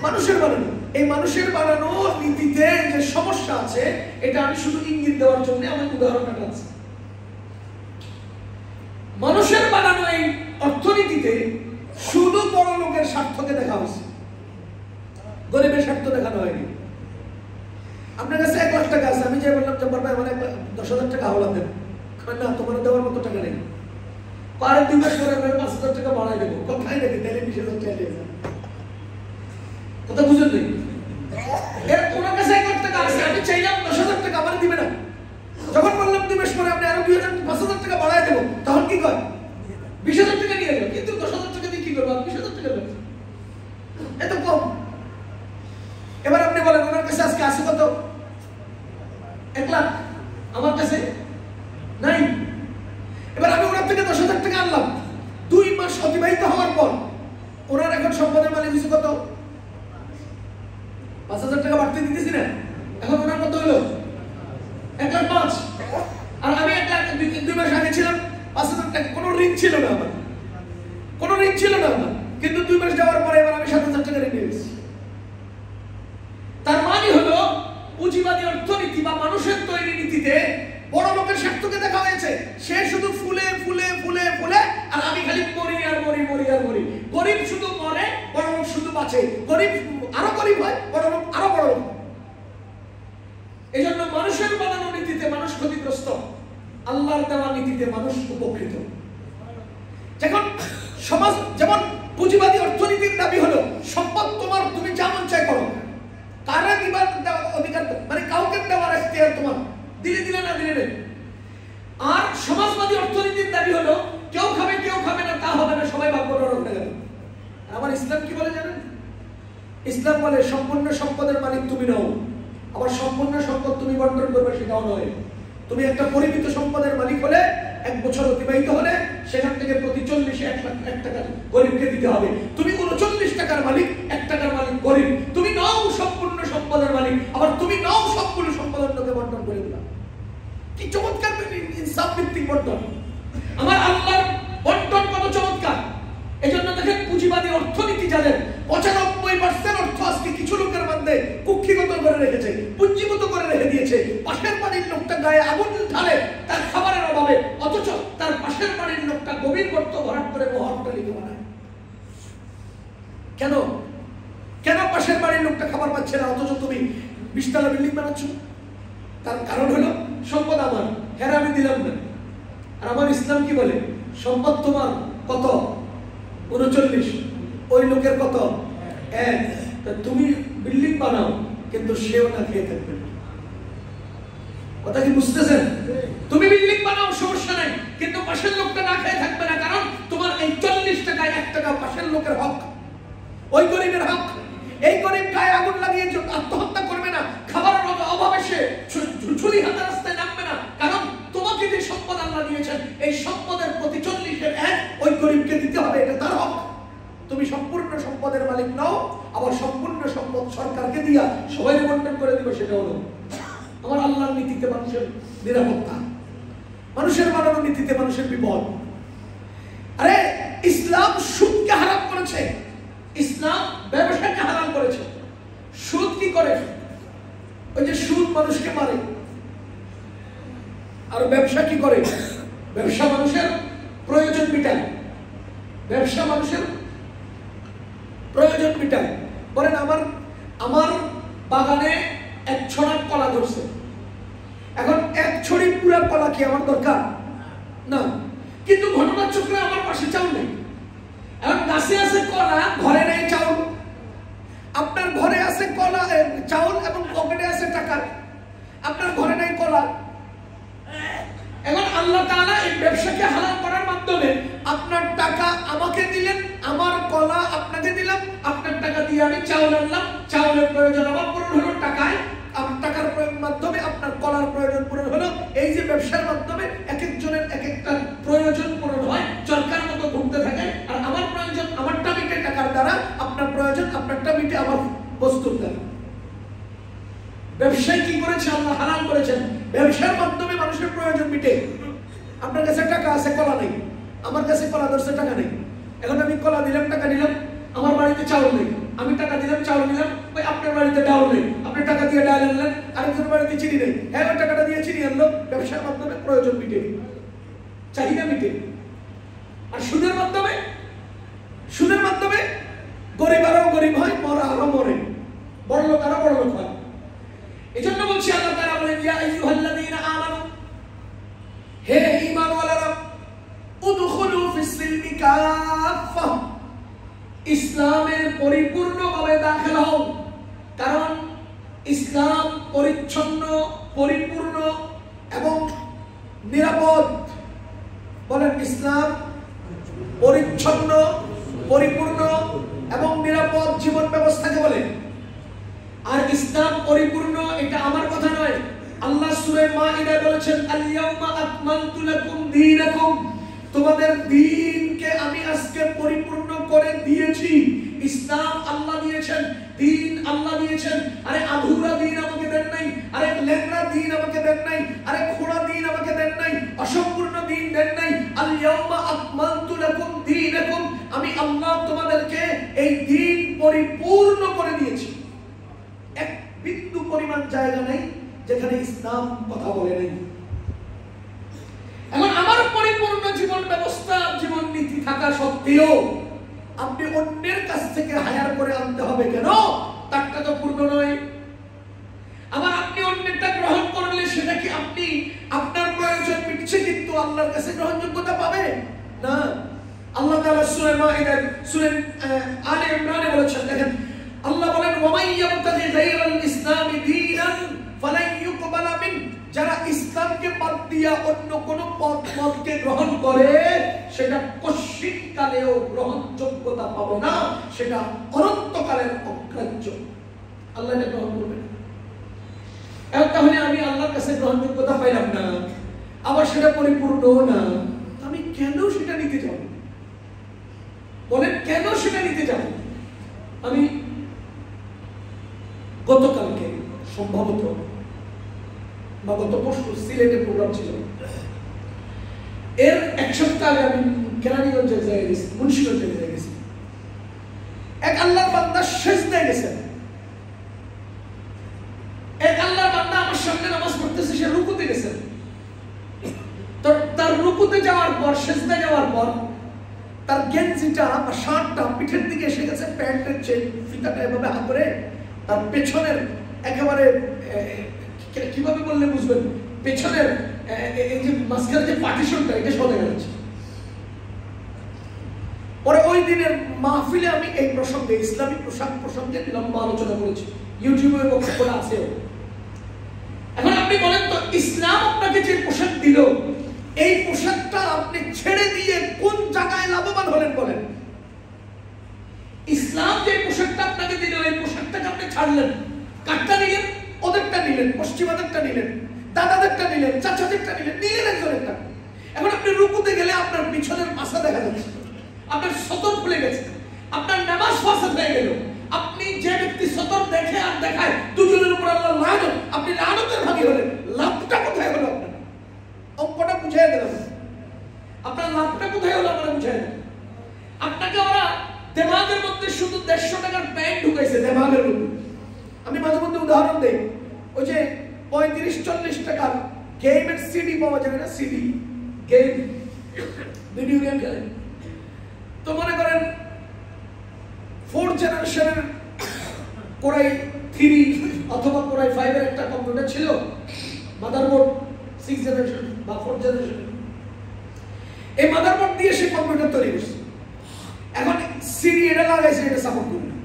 মানুষের বানানো। এই মানুষের বানানো নীতিতে যে সমস্যা আছে, এটা আমি শুধু ইঙ্গিত দেওয়ার জন্য আমার উদাহরণটা আছে। মানুষের বানানো এই অর্থনীতিতে শুধু বড় লোকের স্বার্থকে দেখা হয়েছে, গরিবের স্বার্থ দেখানো হয়নি। আপনার কাছে 1 লাখ টাকা আছে, আমি যে বললাম যে বাবা আমার 10,000 টাকা হাওলা দেন, না তোমার দেওয়ার মতো টাকা নেই, পারে 2 মাস পরে 5,000 টাকা বাড়াই দেবো, কোথায় দেবে? তাহলে 20,000 টাকা দিয়ে যান। কথা বুঝেন নেই? এর ওনার কাছে 1 লাখ টাকা আছে, আমি চাইলাম 10,000 টাকা আমার দিবে না। যখন বললাম 2 মাস পরে আপনি আরো 5,000 টাকা বাড়াই দেবো, তখন কি কয়? 20,000 টাকা নিয়ে যাবে। কিন্তু 10,000 টাকা দিয়ে কি করবো? 20,000 টাকা দেবে, এত কম। এবার আপনি বলেন ওনার কাছে আজকে আছে কত? 1 লাখ, আমার কাছে নাই। এবার আমি ওনার থেকে 10,000 টাকা আনলাম, 2 মাস অতিবাহিত হওয়ার পর ওনার এখন সম্পদের মালিক হচ্ছে কত? 5,000 টাকা বাড়তে দিতেছি না, এখন ওনার কত হলো 1,05,000। আর আমি 2 মাস আগে ছিলাম 5,000 টাকা, কোনো ঋণ ছিল না আমার, কোনো ঋণ ছিল না আমার, কিন্তু 2 মাস যাওয়ার পরে এবার আমি 7,000 টাকা ঋণ নিয়েছি। তার মানে হলো পুঁজিবাদী অর্থনীতি বা মানুষের তৈরি নীতিতে বড় লোকের স্বার্থকে দেখা হয়েছে। সে শুধু ফুলে ফুলে ফুলে ফুলে, আর আমি খালি মরি আর মরি মরি আর মরি। গরিব শুধু মরে, বড় লোক শুধু বাঁচে। গরিব আরো গরিব হয়, বড় লোক আরো বড় লোক। এই জন্য মানুষের বানানো নীতিতে মানুষ ক্ষতিগ্রস্ত, আল্লাহর দেওয়া নীতিতে মানুষ উপকৃত। যখন সমাজ, যেমন পুঁজিবাদী অর্থনীতির দাবি হলো সম্পদ তোমার, তুমি যা মন চাই করো, কারে দিবার অধিকার মানে কাউকে দেওয়ার এখতিয়ার তোমার, দিলে দিলে না দিলে নেই। আর সমাজবাদী অর্থনীতির দাবি হলো কেউ খাবে কেউ খাবে না, তা হবে না, সবাই ভাগ করে উঠে গেল। আমার ইসলাম কি বলে জানেন? ইসলাম বলে সম্পূর্ণ সম্পদের মালিক তুমি নাও, আবার সম্পূর্ণ সম্পদ তুমি বন্টন করবে সেটাও নয়। তুমি একটা পরিমিত সম্পদের মালিক হলে, 1 বছর অতিবাহিত হলে সেখান থেকে প্রতি 40-এ 1 টাকা গরিবকে দিতে হবে। তুমি 39 টাকার মালিক, 1 টাকার মালিক গরিব। তুমি নাও সম্পূর্ণ সম্পদের মালিক, আবার তুমি নাও সবগুলো সম্পদের লোকে বন্টন করে দিবা। কি চমৎকার ইনসাফ ভিত্তিক বন্টন! আমার আল্লাহর বন্টন কত চমৎকার! এজন্য দেখেন পুঁজিবাদী অর্থনীতি যাদের 95% অর্থ আজকে কিছু লোকের মধ্যে কুক্ষিগত করে রেখেছে, পুঞ্জীভূত করে রেখে দিয়েছে। পাশের বাড়ির লোকটা গায়ে আগুন ঢালে তার খাবারের অভাবে, অথচ তার পাশের বাড়ির লোকটা গভীর গর্ত ভরাট করে মহাট্টালিকা বানায়। কেন? কেন পাশের বাড়ির লোকটা খাবার পাচ্ছে না, অথচ তুমি 20 তলা বিল্ডিং বানাচ্ছ? তার কারণ হলো সম্পদ আমার, হ্যাঁ আমি দিলাম না। আর আমার ইসলাম কি বলে? সম্পদ তোমার কত? 39, ওই লোকের কত? 1। তুমি বিল্ডিং বানাও, কিন্তু সেও না খেয়ে থাকবে। কথা কি বুঝতেছেন? তুমি বিল্ডিং বানাও, সমস্যা নাই, কিন্তু পাশের লোকটা না খেয়ে থাকবে না, কারণ তোমার এই 40 টাকায় 1 টাকা পাশের লোকের হক, ওই গরিবের হক। এই গরিব গায়ে আগুন লাগিয়ে আত্মহত্যা করবে না, খাবারের অভাবে সে ছুরি হাতে রাস্তায় নামবে না, কারণ তোমাকে যে সম্পদ আল্লাহ দিয়েছেন, এই সম্পদের প্রতি 40-এর 1 ওই গরিবকে দিতে হবে, এটা তার হক। তুমি সম্পূর্ণ সম্পদের মালিক নাও, আবার সম্পূর্ণ সম্পদ সরকারকে দিয়া সবাই বন্টন করে দিবে, সেটা হলো আমার আল্লাহর নীতিতে মানুষের নিরাপত্তা, মানুষের বানানো নীতিতে মানুষের বিপদ। আরে ইসলাম সুদকে হারাম করেছে, ইসলাম ব্যবসাকে হারাম করেছে। সুদ কি করে? ওই যে সুদ মানুষকে মারে। আর ব্যবসা কি করে? ব্যবসা মানুষের প্রয়োজন মিটায়, ব্যবসা মানুষের প্রয়োজন মিটায়। বলেন আমার বাগানে 1 ছড়া কলা ধরছে, এখন 1 ছড়ি পুরা কলা কি আমার দরকার? না, কিন্তু ঘটনাচক্রে আমার পাশে চাউল নেই। এখন গাছে আছে কলা, ঘরে নেই চাউল। আপনার ঘরে আছে কলা, চাউল এবং পকেটে আছে টাকা, আপনার ঘরে নেই কলা। এখন আল্লাহ তাআলা এই ব্যবসাকে হালাল করার মাধ্যমে আপনার টাকা আমাকে দিলেন, আমার কলা আপনাকে দিলাম, আপনার টাকা দিয়ে আমি চাউল আনলাম, চাউলের প্রয়োজন আমার পূরণ হলো টাকায়, টাকার মাধ্যমে আপনার কলার প্রয়োজন পূরণ হলো। এই যে ব্যবসার মাধ্যমে এক একজনের এক একটা প্রয়োজন পূরণ হয়, চরকার মতো ঘুরতে থাকে। আর আমার প্রয়োজন আমারটা মিটে টাকার দ্বারা, আপনার প্রয়োজন আপনারটা মিটে আমার বস্তুর দ্বারা। ব্যবসায় কি করেছে? আল্লাহ হালাল করেছেন। ব্যবসার মাধ্যমে মানুষের প্রয়োজন মিটে। আপনার কাছে টাকা আছে, কলা নেই, আমার কাছে কলা ধরছে, টাকা নেই। এখন আমি কলা দিলাম, টাকা নিলাম, আমার বাড়িতে চাউল নেই, আমি টাকা দিলাম, চাউল নিলাম। ওই আপনার বাড়িতে ডাউল নেই, আপনি টাকা দিয়ে ডাল আনলেন। আরেকজনের বাড়িতে চিনি নেই, হ্যাঁ ওই টাকাটা দিয়ে চিনি আনলো। ব্যবসার মাধ্যমে প্রয়োজন মিটে, চাহিদা মিটে। আর সুদের মাধ্যমে, সুদের মাধ্যমে গরিব আরো গরিব হয়, মরা আরো মরে, বড় লোক আরো বড় লোক হয়। এজন্য বলছি আল্লাহ তাআলা বলেন, ইয়া আইয়ুহাল্লাযীনা আমানু, হে ঈমানওয়ালারা, উদখুলু ফিস-সিলমি কাফা, ইসলামের পরিপূর্ণভাবে দাখিল হও। কারণ ইসলাম পরিচ্ছন্ন, পরিপূর্ণ এবং নিরাপদ। বলেন, ইসলাম পরিচ্ছন্ন, পরিপূর্ণ এবং নিরাপদ জীবন ব্যবস্থাকে বলে। আর ইসলাম পরিপূর্ণ এটা আমার কথা নয়, আল্লাহ সূরা মাঈদায় বলেছেন, আল-ইয়াউমা আকমালতু লাকুম দীনাকুম, তোমাদের দ্বীনকে আমি আজকে পরিপূর্ণ করে দিয়েছি। ইসলাম আল্লাহ দিয়েছেন, দিন আল্লাহ দিয়েছেন। আরে আধুরা দিন আমাকে দেন নাই, আরে লেংড়া দিন আমাকে দেন নাই, আরে খোড়া দিন আমাকে দেন নাই, অসম্পূর্ণ দিন দেন নাই। আল ইয়াউমা আকমালতু লাকুম দীনাকুম, আমি আল্লাহ তোমাদেরকে এই দিন পরিপূর্ণ করে দিয়েছি। এক বিন্দু পরিমাণ জায়গা নেই যেখানে ইসলাম কথা বলে নাই। এখন আমার পরিপূর্ণ জীবন ব্যবস্থা, জীবন নীতি থাকা সত্ত্বেও আপনি অন্যের কাছ থেকে হায়ার করে আনতে হবে কেন? তারটা তো পূর্ণ নয়। আবার আপনি অন্যেরটা গ্রহণ করলে সেটা কি আপনি আপনার প্রয়োজন মিটছে কিন্তু আল্লাহর কাছে গ্রহণযোগ্যতা পাবে না। আল্লাহ তাআলা সূরা মাইদার সূরা আলে ইমরানে বলেছেন, দেখেন আল্লাহ বলেন ওয়ামাই ইয়াবতাগি গায়রাল ইসলামি দীনান ফালান ইউকবালা মিন, যারা ইসলামকে বাদ দিয়া অন্য কোন পথকে গ্রহণ করে সেটা কশিনকালেও গ্রহণযোগ্যতা পাবে না, সেটা অনন্তকালের অগ্রাহ্য। আল্লাহ এটা গ্রহণ করবে না। এখন তাহলে আমি আল্লাহর কাছে গ্রহণযোগ্যতা পাইলাম না, আবার সেটা পরিপূর্ণ না, আমি কেন সেটা নিতে যাব? বলেন কেন সেটা নিতে যাব? আমি গতকালকে সম্ভবত বা গত পরশু সিলেটে প্রোগ্রাম ছিল, এর এক সপ্তাহ আগে আমি কেরানীগঞ্জের জায়গায় গেছি, মুন্সিগঞ্জের জায়গায় গেছি। এক আল্লাহর বান্দা সেজদায় গেছেন। এক আল্লাহর বান্দা আমার সামনে নামাজ পড়তেছে, সে রুকুতে গেছেন। তো তার রুকুতে যাওয়ার পর, সেজদায় যাওয়ার পর তার গেঞ্জিটা বা শার্টটা পিঠের দিকে এসে গেছে, প্যান্টের চেন ফিতাটা এভাবে হাতরে তার পেছনের একেবারে কিভাবে বললে বুঝবেন, পেছনের এই যে মাঝখানে যে পার্টিশনটা এটা সরে গেছে। পরে ওই দিনের মাহফিলে আমি এই প্রসঙ্গে, ইসলামিক পোশাক প্রসঙ্গে লম্বা আলোচনা করেছি, ইউটিউবে বক্তব্য আছে। এখন আপনি বলেন তো, ইসলাম আপনাকে যে পোশাক দিল, এই পোশাকটা আপনি ছেড়ে দিয়ে কোন জায়গায় লাভবান হলেন বলেন? ইসলাম যে পোশাকটা আপনাকে দিল, এই পোশাকটাকে আপনি ছাড়লেন, কাটটা নিলেন, ওদেরটা নিলেন, পশ্চিমাদেরটা নিলেন, দাদাদেরটা নিলেন, চাচাদেরটা নিলেন, নিলেন একজনেরটা। এখন আপনি রুকুতে গেলে আপনার পিছনের মাথা দেখা যাচ্ছে, আপনার সতর খুলে গেছে, আপনার নামাজ ফাসাদ হয়ে গেল। আপনি যে ব্যক্তি সতর দেখে আর দেখায় দুজনের উপর আল্লাহ লানত, আপনি লানতের ভাগী হলেন। লাভটা কোথায় হলো? আপনার অঙ্কটা বুঝাই দিলাম, আপনার লাভটা কোথায় হলো আমরা বুঝাই দিলাম। আপনাকে ওরা দেমাগের মধ্যে শুধু 150 টাকার প্যান্ট ঢুকাইছে দেমাগের মধ্যে। আমি মাঝে মধ্যে উদাহরণ দেই, ওই যে 35-40 টাকার গেমের সিডি পাওয়া যায় না, সিডি গেম, ভিডিও গেম খেলে। তো মনে করেন 4th জেনারেশনের কোরাই 3 অথবা কোরাই 5 এর একটা কম্পিউটার ছিল, মাদারবোর্ড 6th জেনারেশন বা 4th জেনারেশন। এই মাদারবোর্ড দিয়ে সে কম্পিউটার তৈরি করছে। এখন সিডি এটা লাগাইছে, এটা সাপোর্ট করে না।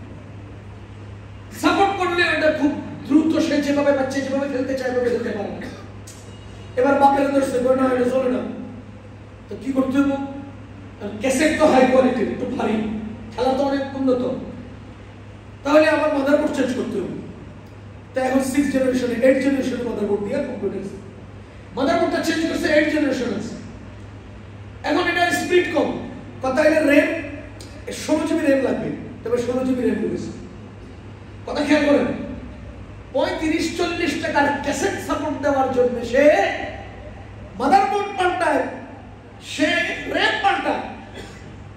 সাপোর্ট করলে এটা খুব দ্রুত সে যেভাবে বাচ্চা যেভাবে খেলতে চায় ওভাবে খেলতে পারে না। এবার বাপের দোষে করে না, এটা চলে না। তো কি করতে হবে? ক্যাসেট তো হাই কোয়ালিটির, একটু ভারী, খেলা তো অনেক উন্নত, তাহলে আমার মাদারবোর্ড চেঞ্জ করতে হবে। তাই এখন 6th জেনারেশনে 8th জেনারেশনের মাদারবোর্ড দিয়ে কম্পিউটার, মাদারবোর্ডটা চেঞ্জ করছে 8th জেনারেশন আছে। এখন এটা স্পিড কম, কথা হলে র্যাম 16 জিবি র্যাম লাগবে, তবে 16 জিবি র্যাম ঢুকেছে। কথা খেয়াল করেন, 35-40 টাকার ক্যাসেট সাপোর্ট দেওয়ার জন্য সে মাদারবোর্ড পাল্টায়, সে র্যাম পাল্টায়।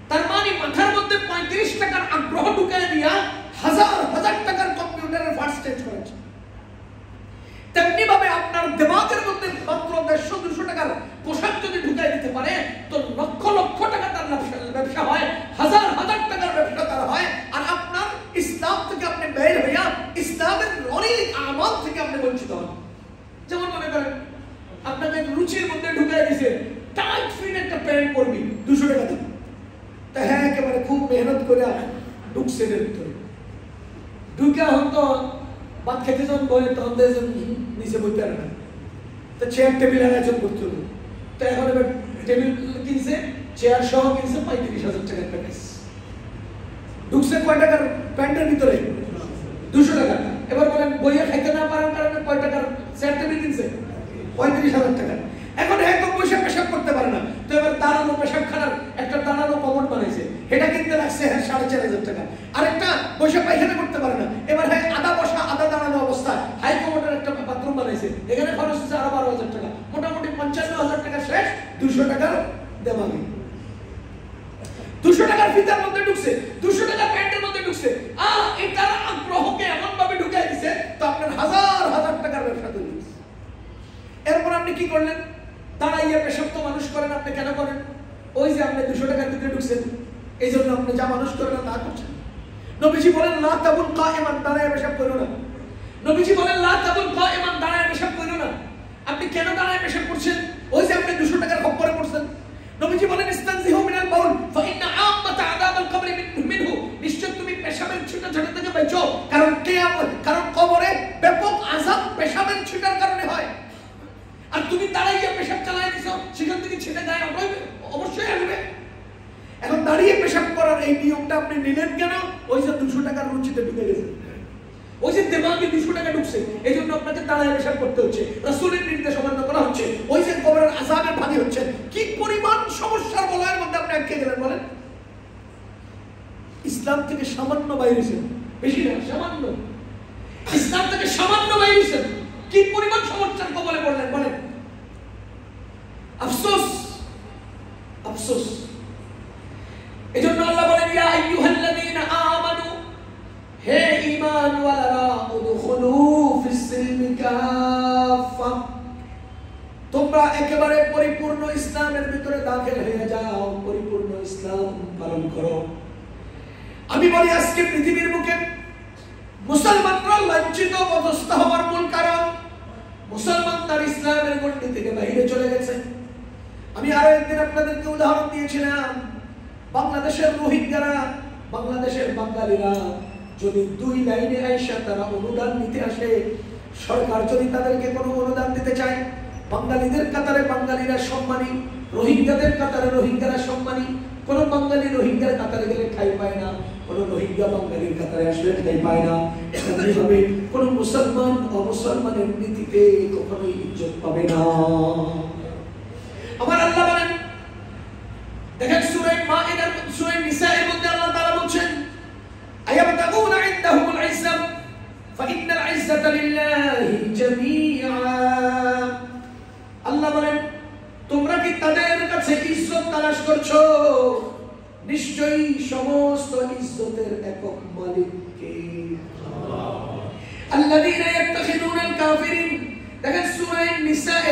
তার মানে মাথার মধ্যে 35 টাকার আগ্রহ ঢুকায় দিয়া হাজার হাজার টাকার কম্পিউটারের ফার্স্ট স্টেজ করেছে। তেমনি ভাবে আপনার দেমাগের মধ্যে মাত্র 150-200 টাকার পোশাক যদি ঢুকাই দিতে পারে, তো লক্ষ লক্ষ টাকা তার ব্যবসা হয়, হাজার হাজার টাকার ব্যবসা তার হয়। আর আপনার ইসলাম থেকে আপনি বের হইয়া ইসলামের অনেক আমল থেকে আপনি বঞ্চিত হন। যেমন মনে করেন আপনাকে রুচির মধ্যে ঢুকাই দিয়েছে টাইট ফিট একটা প্যান্ট পরবি 200 টাকা দিয়ে, তা হ্যাঁ একেবারে খুব মেহনত করে ঢুকছে এর ভিতরে। ঢুকে এখন তো ভাত খেতে যখন বলে তখন নিচে বইতে পারে না, তো চেয়ার টেবিল আয়োজন করতে হবে। তো এখন এবার টেবিল কিনছে, চেয়ার সহ কিনছে 35,000 টাকার প্যাকেজ। ঢুকছে কয় টাকার প্যান্টের ভিতরে? 200 টাকা। এবার বলেন বইয়ে খাইতে না পারার কারণে কয় টাকার চেয়ার টেবিল কিনছে? 35,000 টাকা। এখন একদম বসে পেশাব করতে পারে না, তো এবার দাঁড়ানো পেশাবখানার একটা দাঁড়ানো কমোড বানাইছে, এটা কিনতে লাগছে 4,500 টাকা। আরেকটা বসে পায়খানা করতে পারে না, আপনি কি করলেন? দাঁড়াইয়া পেশাব তো মানুষ করেন, আপনি কেন করেন? ওই যে আপনি 200 টাকার ভিতরে ঢুকছেন, এই জন্য আপনি যা মানুষ করেন না তা করছেন। নবীজি বলেন লা তাবুল কায়েমান, দাঁড়ায় পেশাব করো না। নবীজি বলেন লা তাবুল কায়েমান, দাঁড়ায় পেশাব করো না। আপনি কেন দাঁড়ায় পেশাব করছেন? ওই যে আপনি 200 টাকার খপ্পরে পড়ছেন। নবীজি বলেন ইস্তানজিহু মিনাল বাউল ফাইন্না আম্মাতা আযাবাল কবরি মিনহু, নিশ্চয় তুমি পেশাবের ছিটা ঝাড়া থেকে বাঁচো, কারণ কবরে ব্যাপক আযাব পেশাবের ছিটার কারণে হয়। আর তুমি দাঁড়াইয়া পেশাব চালায় দিছো, সেখান থেকে ছিটা গায়ে অবশ্যই আসবে। এখন দাঁড়িয়ে পেশাব করার এই নিয়মটা আপনি নিলেন কেন? ওই যে 200 টাকার রুচিতে ঢুকে গেছে, ওই যে দেমাগে 200 টাকা ঢুকছে, এই জন্য আপনাকে দাঁড়ায় পেশাব করতে হচ্ছে। রাসূলের নির্দেশ অমান্য করা হচ্ছে, ওই যে কবরের আযাবের ভাগী হচ্ছে। কি পরিমাণ সমস্যার বলয়ের মধ্যে আপনি আটকে গেলেন বলেন? ইসলাম থেকে সামান্য বাইরেছেন, বেশি না, সামান্য। ইসলাম থেকে সামান্য বাইরেছেন, কি পরিমাণ সমস্যার কবলে পড়লেন বলেন? আফসোস, আফসোস। এজন্য আল্লাহ বলেন ইয়া আইয়ুহাল্লাযীনা আমানু, হে ঈমানওয়ালারা, উদখুলু ফিস সিলমি কাফা, তোমরা একেবারে পরিপূর্ণ ইসলামের ভিতরে দাখিল হয়ে যাও, পরিপূর্ণ ইসলাম পালন করো। আমি বলি আজকে পৃথিবীর বুকে মুসলমানরা লাঞ্ছিত অবস্থা হওয়ার মূল কারণ মুসলমানরা ইসলামের গণ্ডি থেকে বাইরে চলে গেছে। আমি আরো একদিন আপনাদেরকে উদাহরণ দিয়েছিলাম, বাংলাদেশের রোহিঙ্গারা, বাংলাদেশের বাঙালিরা যদি 2 লাইনে আইসা তারা অনুদান নিতে আসে, সরকার যদি তাদেরকে কোনো অনুদান দিতে চায়, বাঙালিদের কাতারে বাঙালিরা সম্মানী, রোহিঙ্গাদের কাতারে রোহিঙ্গারা সম্মানী। কোন বাঙালি রোহিঙ্গার কাতারে গেলে ঠাঁই পায় না, কোন রোহিঙ্গা বাঙালির কাতারে আসলে ঠাঁই পায় না। এভাবে কোন মুসলমান অমুসলমানের নীতিতে কখনোই ইজ্জত পাবে না। আমার আল্লাহ বলেন, দেখেন সূরা মাইদার, সূরা নিসার মধ্যে আল্লাহ তাআলা বলেন আয়াবতাগুনা ইনদাহুমুল ইজ্জা ফাইন্নাল ইজ্জাতা লিল্লাহি জামিআ। আল্লাহ বলেন, তোমরা কি তাদের কাছে ইজ্জত তালাশ করছো? নিশ্চয়ই সমস্ত ইজ্জতের একক মালিক কে? আল্লাহ। আল্লাযীনা ইয়াত্তাখিযুনাল কাফিরিন, দেখেন সূরা নিসার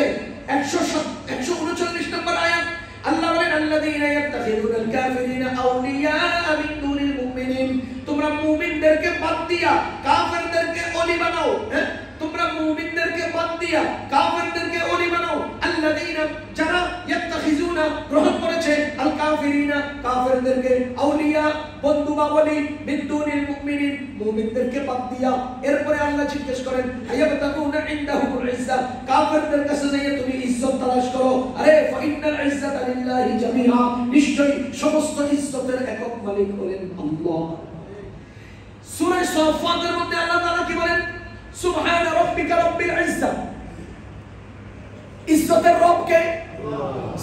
139 নম্বর আয়াত, আল্লাহ বলেন আল্লাযীনা ইয়াত্তাখিযুনাল কাফিরিনা আউলিয়া মিন দুনিল মুমিনিন, তোমরা মুমিনদেরকে বাদ দিয়া কাফেরদেরকে ওলি বানাও। হ্যাঁ, তোমরা মুমিনদেরকে বাদ দিয়া কাফেরদেরকে ওলি বানাও। আল্লাযীনা, যারা ইয়াত্তাখিযুনা গ্রহণ করেছে, আল কাফিরিনা কাফেরদেরকে, আউলিয়া বন্ধু বা ওলি, মিন দুনিল মুমিনিন মুমিনদেরকে বাদ দিয়া। এরপরে আল্লাহ জিজ্ঞেস করেন আয়াবতাগুনা ইনদাহুমুল ইজ্জা, কাফেরদের কাছে যাইয়া তুমি ইজ্জত তালাশ করো। আরে ফাইন্নাল ইজ্জাতা লিল্লাহি জামিআ, নিশ্চয়ই সমস্ত ইজ্জতের একক মালিক হলেন আল্লাহ। সূরা সাফফাতের মধ্যে আল্লাহ তাআলা কি বলেন? সুবহান রাব্বিকা রাব্বিল ইজ্জা, ইজ্জতের রব কে?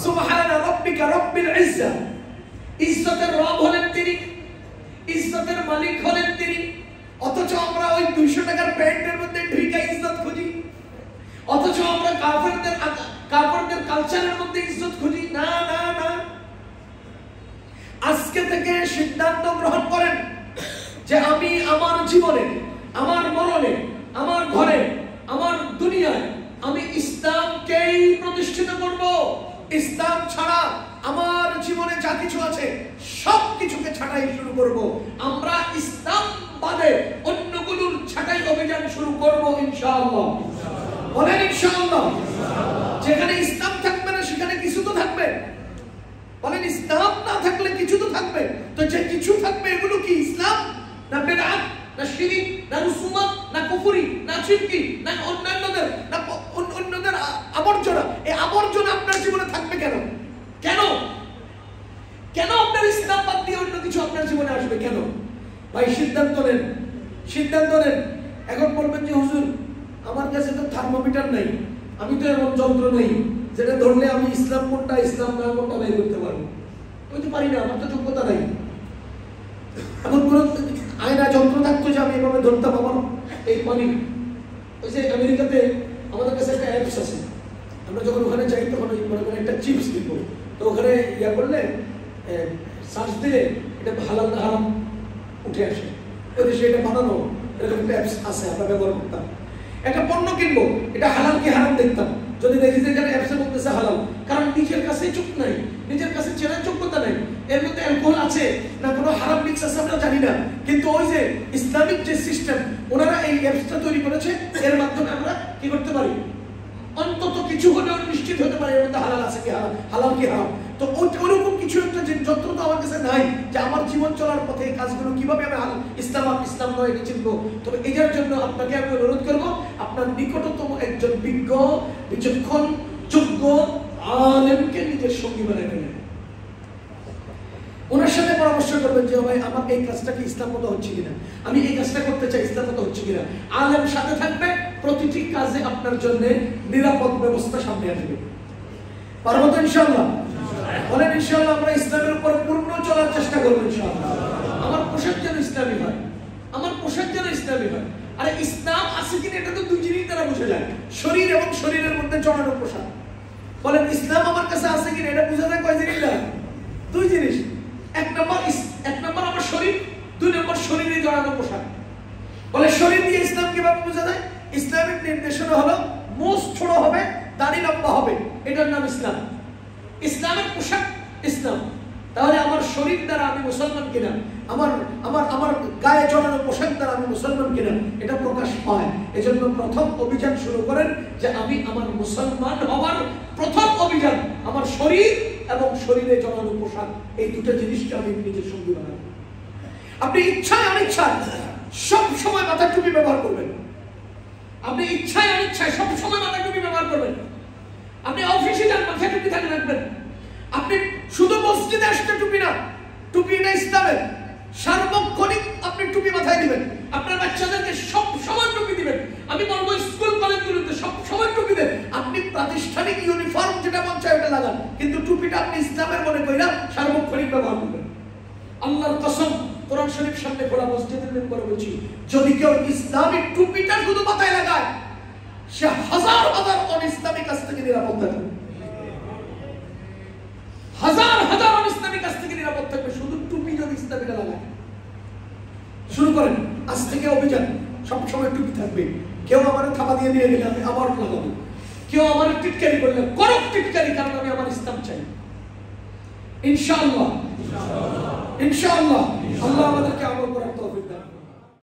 সুবহান রাব্বিকা রাব্বিল ইজ্জা, ইজ্জতের রব হলেন তিনি, ইজ্জতের মালিক হলেন তিনি। অথচ আমরা ওই 200 টাকার প্যান্টের মধ্যে ঢুকে ইজ্জত খুঁজি, অথচ আমরা কাফেরদের কালচারের মধ্যে ইজ্জত খুঁজি। না না না, আজকে থেকে সিদ্ধান্ত গ্রহণ করেন যে আমি আমার জীবনে, আমার মরণে, আমার ঘরে, আমার দুনিয়ায় আমি ইসলামকেই প্রতিষ্ঠিত করব। ইসলাম ছাড়া আমার জীবনে যা কিছু আছে সব কিছুকে ছাঁটাই শুরু করব। আমরা ইসলাম বাদে অন্যগুলোর ছাঁটাই অভিযান শুরু করব ইনশাআল্লাহ। বলেন ইনশাআল্লাহ। যেখানে ইসলাম থাকবে না সেখানে কিছু তো থাকবে। বলেন ইসলাম না থাকলে কিছু তো থাকবে। তো যে কিছু থাকবে এগুলো কি ইসলাম না বিদআত না শিরক না রুসুমাত না কুফরি না শিরকি না অন্যান্যদের না অন্যদের আবর্জনা? এই আবর্জনা আপনার জীবনে থাকবে কেন? কেন কেন আপনার ইসলাম বাদ দিয়ে অন্য কিছু আপনার জীবনে আসবে কেন? ভাই সিদ্ধান্ত নেন, সিদ্ধান্ত নেন। এখন বলবেন যে হুজুর আমার কাছে তো থার্মোমিটার নাই, আমি তো এমন যন্ত্র নেই যেটা ধরলে আমি ইসলাম কোনটা ইসলাম না কোনটা বের করতে পারবো। ওই তো পারি না, আমার তো যোগ্যতা নাই। এখন কোন আয়না যন্ত্র থাকতো যে আমি এভাবে ধরতাম আমার এই পানি। ওই যে আমেরিকাতে আমাদের কাছে একটা অ্যাপস আছে, আমরা যখন ওখানে যাই তখন ওই মনে করেন একটা চিপস কিনবো, তো ওখানে ইয়া করলে সার্চ দিলে এটা হালাল না হারাম উঠে আসে। ওই দেশে এটা বানানো এরকম একটা অ্যাপস আছে, আমরা ব্যবহার করতাম। একটা পণ্য কিনবো, এটা হালাল কি হারাম দেখতাম, যদি দেখি যে এখানে অ্যাপসে বলতেছে হালাল, কারণ নিজের কাছে চোখ নাই, নিজের কাছে চেনার যোগ্যতা নাই, এর মধ্যে অ্যালকোহল আছে না কোনো হারাম মিক্স আছে আমরা জানি না, কিন্তু ওই যে ইসলামিক যে সিস্টেম ওনারা এই অ্যাপসটা তৈরি করেছে, এর মাধ্যমে আমরা কি করতে পারি, অন্তত কিছু হলেও নিশ্চিত হতে পারে এর মধ্যে হালাল আছে কি হালাল কি হারাম। তো ওইরকম কিছু একটা যে যন্ত্র তো আমার কাছে নাই যে আমার জীবন চলার পথে এই কাজগুলো কিভাবে আমি ইসলাম নয় এটা চিনবো। তবে এটার জন্য আপনাকে আমি অনুরোধ করবো, আপনার নিকটতম একজন বিজ্ঞ, বিচক্ষণ, যোগ্য আলেমকে নিজের সঙ্গী বানিয়ে নেবেন। ওনার সাথে পরামর্শ করবেন যে ভাই আমার এই কাজটা কি ইসলাম মতো হচ্ছে কিনা, আমি এই কাজটা করতে চাই ইসলাম মতো হচ্ছে কিনা। আলেম সাথে থাকবে, প্রতিটি কাজে আপনার জন্য নিরাপদ ব্যবস্থা সামনে আসবে। পারবো তো ইনশাআল্লাহ? বলেন ইনশাআল্লাহ। আমরা ইসলামের উপর পূর্ণ চলার চেষ্টা করবো ইনশাআল্লাহ। আমার পোশাক যেন ইসলামী হয়, আমার পোশাক যেন ইসলামী হয়। আরে ইসলাম আছে কিনা এটা তো দুই জিনিস দ্বারা বোঝা যায়, শরীর এবং শরীরের মধ্যে জড়ানো পোশাক। বলেন ইসলাম আমার কাছে আছে কিনা এটা বোঝা যায় কয় জিনিস দ্বারা? দুই জিনিস। এক নম্বর আমার শরীর, দুই নম্বর শরীরে জড়ানো পোশাক। বলে শরীর দিয়ে ইসলাম কিভাবে বোঝা যায়? ইসলামের নির্দেশনা হলো মুখ ছোট হবে, দাড়ি লম্বা হবে, এটার নাম ইসলাম। ইসলামের পোশাক ইসলাম। তাহলে আমার শরীর দ্বারা আমি মুসলমান কিনা, আমার গায়ে জড়ানো পোশাক দ্বারা আমি মুসলমান কিনা এটা প্রকাশ পায়। এজন্য প্রথম অভিযান শুরু করেন যে আমি আমার মুসলমান হওয়ার প্রথম অভিযান আমার শরীর এবং শরীরে জড়ানো পোশাক, এই দুটো জিনিসকে আমি নিজের সঙ্গী বানাবো। আপনি ইচ্ছায় অনিচ্ছায় সব সময় মাথায় টুপি ব্যবহার করবেন। আপনি ইচ্ছায় অনিচ্ছায় সব সময় মাথায় টুপি ব্যবহার করবেন। আপনি অফিসে যান মাথায় টুপি থাকে রাখবেন। আপনি শুধু মসজিদে আসতে টুপি না, টুপি না ইসলামের সার্বক্ষণিক আপনি টুপি মাথায় দিবেন। আপনার বাচ্চাদেরকে সব সময় টুপি দিবেন। আমি বলবো স্কুল কলেজগুলোতে সব সময় টুপি দেন। আপনি প্রাতিষ্ঠানিক ইউনিফর্ম যেটা মন চায় ওটা লাগান, কিন্তু টুপিটা আপনি ইসলামের মনে কইরা সার্বক্ষণিক ব্যবহার করবেন। আল্লাহর কসম, কোরআন শরীফ সামনে খোলা মসজিদের মেম্বারে বলছি, যদি কেউ ইসলামিক টুপিটা শুধু মাথায় লাগায় সে হাজার হাজার অনিসলামিক কাছ থেকে নিরাপদ থাকবে। হাজার হাজার অনিসলামিক কাছ থেকে নিরাপদ থাকবে শুধু টুপি যদি ইসলামিটা লাগায়। শুরু করেন আজ থেকে অভিযান, সবসময় টুপি থাকবে। কেউ আমার থাবা দিয়ে গেলে আমি আবার লাগাবো, কেউ আমার টিটকারি করলে করক টিটকারি, কারণ আমি আমার ইসলাম চাই। ইনশাআল্লাহ ইনশাআল্লাহ আল্লাহ আমাদেরকে আমল করার